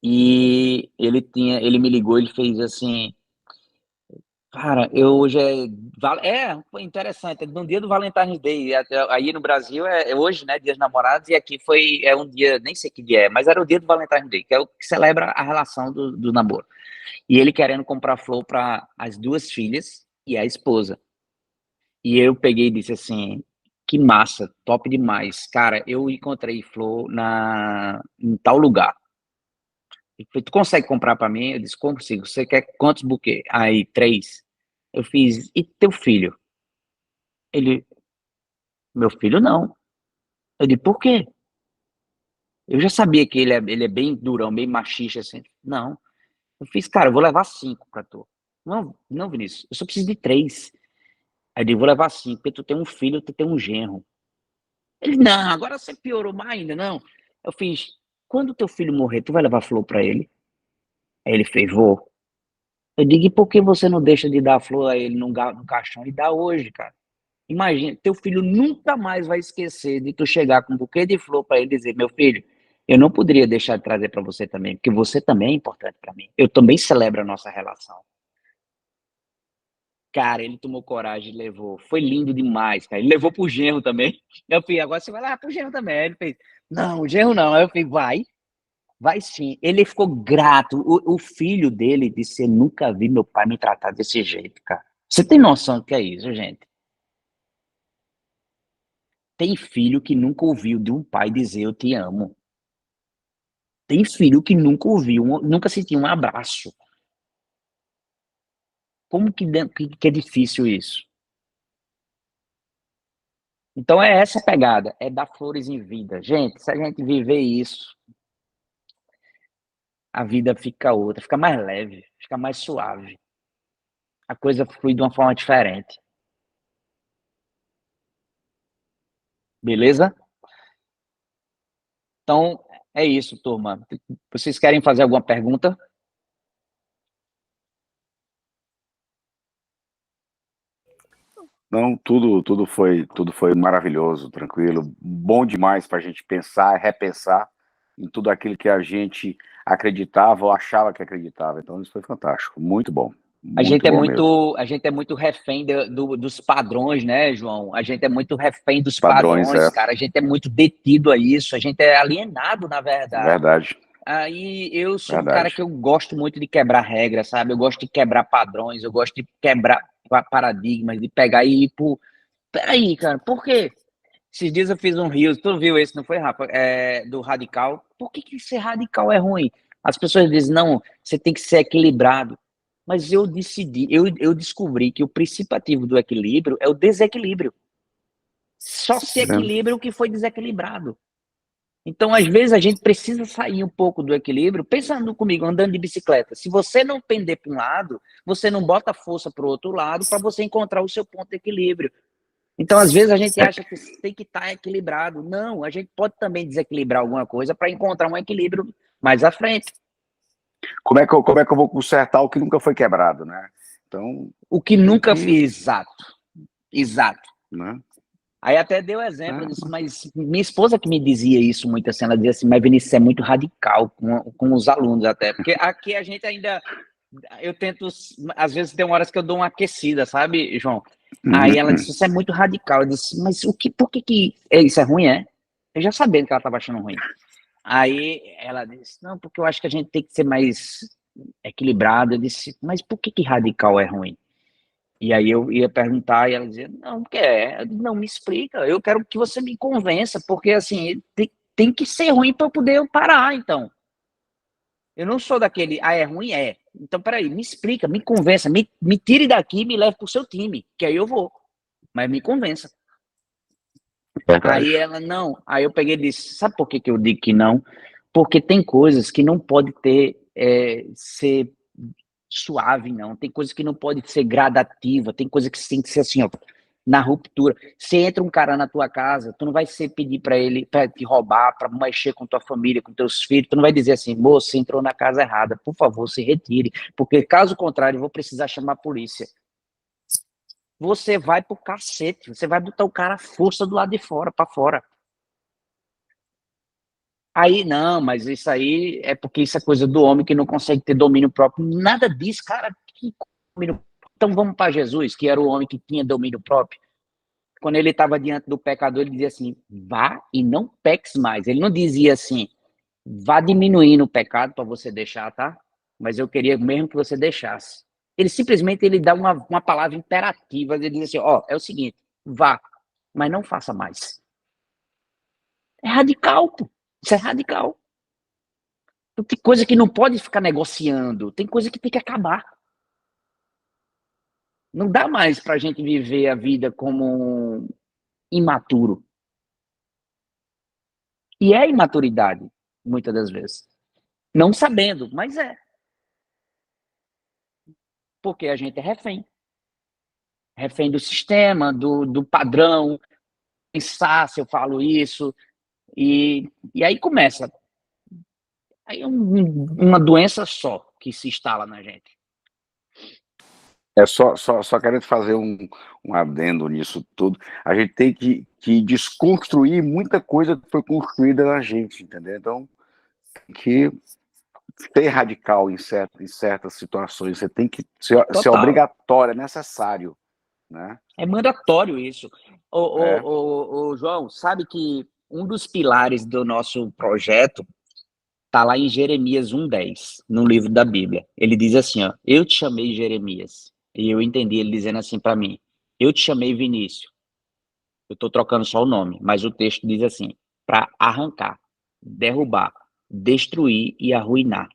e ele me ligou, ele fez assim, cara, eu hoje foi interessante, no dia do Valentine's Day, aí no Brasil é hoje, né, dia dos namorados, e aqui é um dia, nem sei que dia é, mas era o dia do Valentine's Day, que é o que celebra a relação do namoro. E ele querendo comprar flor para as 2 filhas e a esposa. E eu peguei e disse assim, que massa, top demais. Cara, eu encontrei flor em tal lugar. Ele falou, tu consegue comprar para mim? Eu disse, consigo. Você quer quantos buquês? Aí, 3. Eu fiz, e teu filho? Ele, meu filho não. Eu disse, por quê? Eu já sabia que ele é bem durão, bem machista, assim. Não. Eu fiz, cara, eu vou levar 5 pra tu. Não, não, Vinícius, eu só preciso de 3. Aí eu disse, vou levar 5, porque tu tem um filho, tu tem um genro. Ele, não, agora você piorou mais ainda, não. Eu fiz, quando teu filho morrer, tu vai levar flor pra ele? Aí ele fez, vou. Eu digo, e por que você não deixa de dar flor a ele no caixão e dá hoje, cara? Imagina, teu filho nunca mais vai esquecer de tu chegar com um buquê de flor pra ele e dizer, meu filho, eu não poderia deixar de trazer pra você também, porque você também é importante pra mim. Eu também celebro a nossa relação. Cara, ele tomou coragem e levou. Foi lindo demais, cara. Ele levou pro genro também. Eu falei, agora você vai levar pro genro também. Aí ele fez, não, o genro não. Aí eu falei, vai sim. Ele ficou grato. O filho dele disse, eu nunca vi meu pai me tratar desse jeito, cara. Você tem noção do que é isso, gente? Tem filho que nunca ouviu de um pai dizer eu te amo. Tem filho que nunca ouviu, nunca sentiu um abraço. Como que é difícil isso? Então é essa a pegada, é dar flores em vida. Gente, se a gente viver isso, a vida fica outra, fica mais leve, fica mais suave. A coisa flui de uma forma diferente. Beleza? Então, é isso, turma. Vocês querem fazer alguma pergunta? Não, tudo foi maravilhoso, tranquilo, bom demais para a gente pensar, repensar em tudo aquilo que a gente acreditava ou achava que acreditava. Então isso foi fantástico, muito bom. Muito bom mesmo. A gente é muito refém dos padrões, né, João? A gente é muito refém dos Padrões, padrões, cara. A gente é muito detido a isso. A gente é alienado, na verdade. verdade, Aí eu sou um cara verdade. que eu gosto muito de quebrar regras, sabe? Eu gosto de quebrar padrões, eu gosto de quebrar paradigmas, de pegar e ir por. Peraí, cara, por quê? Esses dias eu fiz um Reels, tu viu esse, não foi, Rafa? Do radical. Por que ser radical é ruim? As pessoas dizem, não, você tem que ser equilibrado. Mas eu descobri que o princípio ativo do equilíbrio é o desequilíbrio. Só se Tá vendo? equilibra o que foi desequilibrado. Então, às vezes, a gente precisa sair um pouco do equilíbrio, pensando comigo, andando de bicicleta. Se você não pender para um lado, você não bota força para o outro lado para você encontrar o seu ponto de equilíbrio. Então, às vezes, a gente acha que tem que estar equilibrado. Não, a gente pode também desequilibrar alguma coisa para encontrar um equilíbrio mais à frente. Como é que eu vou consertar o que nunca foi quebrado, né? Então, O que tem nunca que, fiz, exato. né? Aí até deu exemplo, eu disse, mas minha esposa que me dizia isso muito assim, ela dizia assim, mas Vinícius, é muito radical com os alunos até, porque aqui a gente ainda, eu tento, às vezes tem horas que eu dou uma aquecida, sabe, João? Aí ela disse, isso é muito radical, eu disse, mas por que isso é ruim, é? Eu já sabendo que ela estava achando ruim. Aí ela disse, não, porque eu acho que a gente tem que ser mais equilibrado. Eu disse, mas por que radical é ruim? E aí eu ia perguntar e ela dizia, não, porque não me explica, eu quero que você me convença, porque assim, tem que ser ruim para eu poder parar, então. Eu não sou daquele, é ruim, é. Então, peraí, me explica, me convença, me tire daqui e me leve pro seu time, que aí eu vou, mas me convença. Verdade. Aí ela, não, aí eu peguei e disse, sabe por que eu digo que não? Porque tem coisas que não pode ser suave, não. Tem coisa que não pode ser gradativa, tem coisa que tem que ser assim, ó, na ruptura. Se entra um cara na tua casa, tu não vai pedir para ele para te roubar, para mexer com tua família, com teus filhos, tu não vai dizer assim, moço, você entrou na casa errada, por favor, se retire, porque caso contrário, eu vou precisar chamar a polícia. Você vai pro cacete, você vai botar o cara à força do lado de fora, para fora. Aí, não, mas isso aí é porque isso é coisa do homem que não consegue ter domínio próprio. Nada disso, cara. Que domínio? Então vamos para Jesus, que era o homem que tinha domínio próprio. Quando ele estava diante do pecador, ele dizia assim, vá e não peques mais. Ele não dizia assim, vá diminuindo o pecado para você deixar, tá? Mas eu queria mesmo que você deixasse. Ele simplesmente ele dá uma palavra imperativa, ele diz assim, ó, é o seguinte, vá, mas não faça mais. É radical, pô. Isso é radical. Tem coisa que não pode ficar negociando, tem coisa que tem que acabar. Não dá mais para a gente viver a vida como um imaturo. E é imaturidade, muitas das vezes. Não sabendo, mas é. Porque a gente é refém. Refém do sistema, do padrão, pensar se eu falo isso. E aí começa. Aí é uma doença só que se instala na gente. Só querendo fazer um adendo nisso tudo. A gente tem que desconstruir muita coisa que foi construída na gente, entendeu? Então, tem que ser radical em certas situações. Você tem que ser Total. obrigatório, é necessário, né? É mandatório isso. É. Ô, João, sabe que um dos pilares do nosso projeto está lá em Jeremias 1:10, no livro da Bíblia. Ele diz assim, ó, eu te chamei Jeremias. E eu entendi ele dizendo assim para mim, eu te chamei Vinícius. Eu estou trocando só o nome, mas o texto diz assim, para arrancar, derrubar, destruir e arruinar,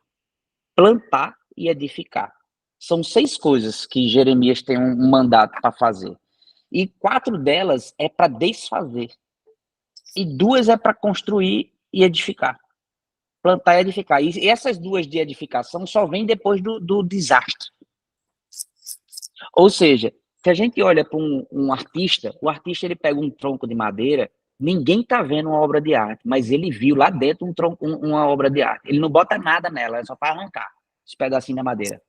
plantar e edificar. São 6 coisas que Jeremias tem um mandato para fazer. E 4 delas é para desfazer. E 2 é para construir e edificar. Plantar e edificar. E essas 2 de edificação só vêm depois do desastre. Ou seja, se a gente olha para um artista, o artista ele pega um tronco de madeira, ninguém está vendo uma obra de arte, mas ele viu lá dentro uma obra de arte. Ele não bota nada nela, é só para arrancar os pedacinhos da madeira.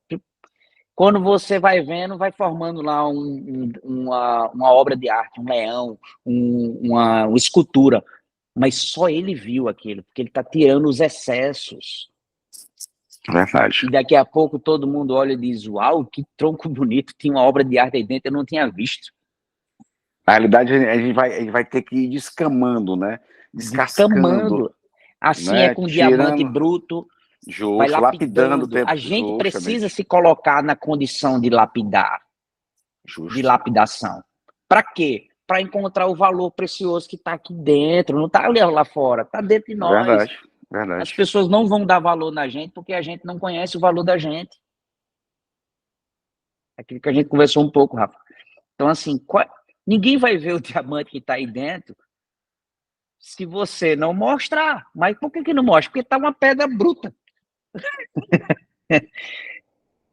Quando você vai vendo, vai formando lá uma obra de arte, um leão, uma escultura. Mas só ele viu aquilo, porque ele está tirando os excessos. Verdade. E daqui a pouco todo mundo olha e diz, uau, que tronco bonito, tinha uma obra de arte aí dentro, eu não tinha visto. Na realidade, a gente vai ter que ir descamando, né? Descascando, Descamando. Assim é né? com diamante Tirando, bruto, vai justo, lapidando o lapidando. tempo, A gente precisa justamente, se colocar na condição de lapidar, de justo. lapidação. Para quê? Para encontrar o valor precioso que está aqui dentro, não está ali lá fora, está dentro de nós. Verdade, As verdade. pessoas não vão dar valor na gente porque a gente não conhece o valor da gente. Aquilo que a gente conversou um pouco, Rafa. Então, assim, ninguém vai ver o diamante que está aí dentro se você não mostrar. Mas por que não mostra? Porque está uma pedra bruta.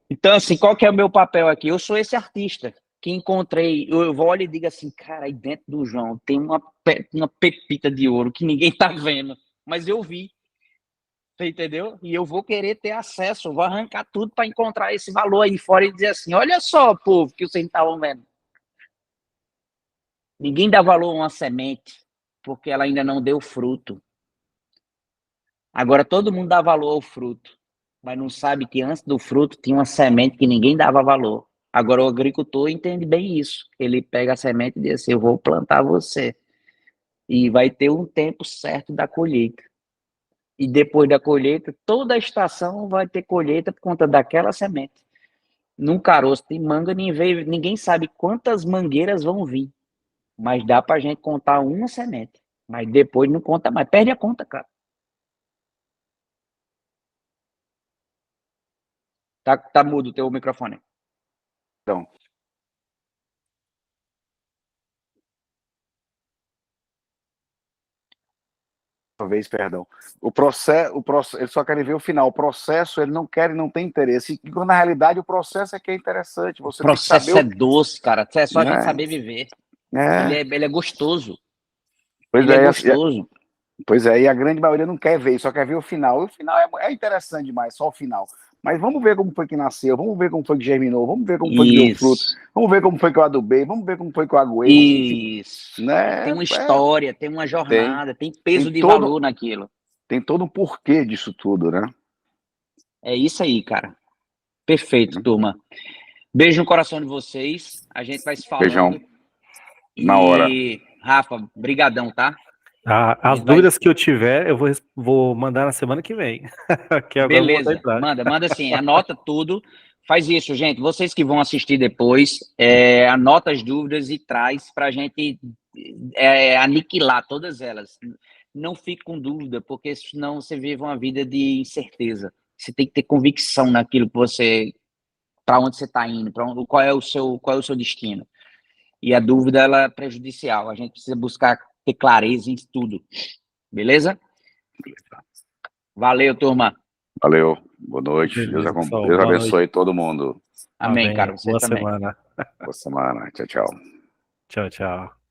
Então, assim, qual que é o meu papel aqui? Eu sou esse artista que encontrei, eu olho e digo assim, cara, aí dentro do João tem uma pepita de ouro que ninguém tá vendo, mas eu vi, você entendeu? E eu vou querer ter acesso, eu vou arrancar tudo para encontrar esse valor aí fora e dizer assim, olha só, povo, que vocês estavam vendo. Ninguém dá valor a uma semente, porque ela ainda não deu fruto. Agora todo mundo dá valor ao fruto, mas não sabe que antes do fruto tinha uma semente que ninguém dava valor. Agora o agricultor entende bem isso. Ele pega a semente e diz assim, eu vou plantar você. E vai ter um tempo certo da colheita. E depois da colheita, toda a estação vai ter colheita por conta daquela semente. Num caroço de manga, ninguém sabe quantas mangueiras vão vir. Mas dá pra gente contar uma semente. Mas depois não conta mais. Perde a conta, cara. Tá mudo o teu microfone. Então, talvez, perdão. O processo, eles só querem ver o final. O processo, ele não quer e não tem interesse. E, na realidade, o processo é que é interessante. Você O tem que saber processo é doce, cara. É só a gente né? saber viver. É. Ele é gostoso. Pois Ele é é, gostoso. pois é, e a grande maioria não quer ver, só quer ver o final. E o final é interessante demais, só o final. Mas vamos ver como foi que nasceu, vamos ver como foi que germinou, vamos ver como foi que deu fruto, Isso. vamos ver como foi que eu adubei, vamos ver como foi que eu aguei, Isso. né? Tem uma história, tem uma Tem, jornada, tem tem peso de todo, valor naquilo. tem todo um porquê disso tudo, né? É isso aí, cara. Perfeito, turma. Beijo no coração de vocês. A gente vai se Feijão, falando. na hora. E, Rafa, brigadão, tá? As dúvidas que eu tiver, eu vou mandar na semana que vem. Que agora eu vou voltar a Beleza, entrar. manda assim, anota tudo. Faz isso, gente. Vocês que vão assistir depois, anota as dúvidas e traz para a gente aniquilar todas elas. Não fique com dúvida, porque senão você vive uma vida de incerteza. Você tem que ter convicção naquilo que você, para onde você está indo, qual é o seu destino. E a dúvida ela é prejudicial. A gente precisa buscar ter clareza em tudo. Beleza? Valeu, turma. Valeu, boa noite, Beleza, pessoal. Deus Boa noite. abençoe todo mundo. Amém, Amém. cara. Você Boa também. semana. Boa semana, tchau, tchau. Tchau, tchau.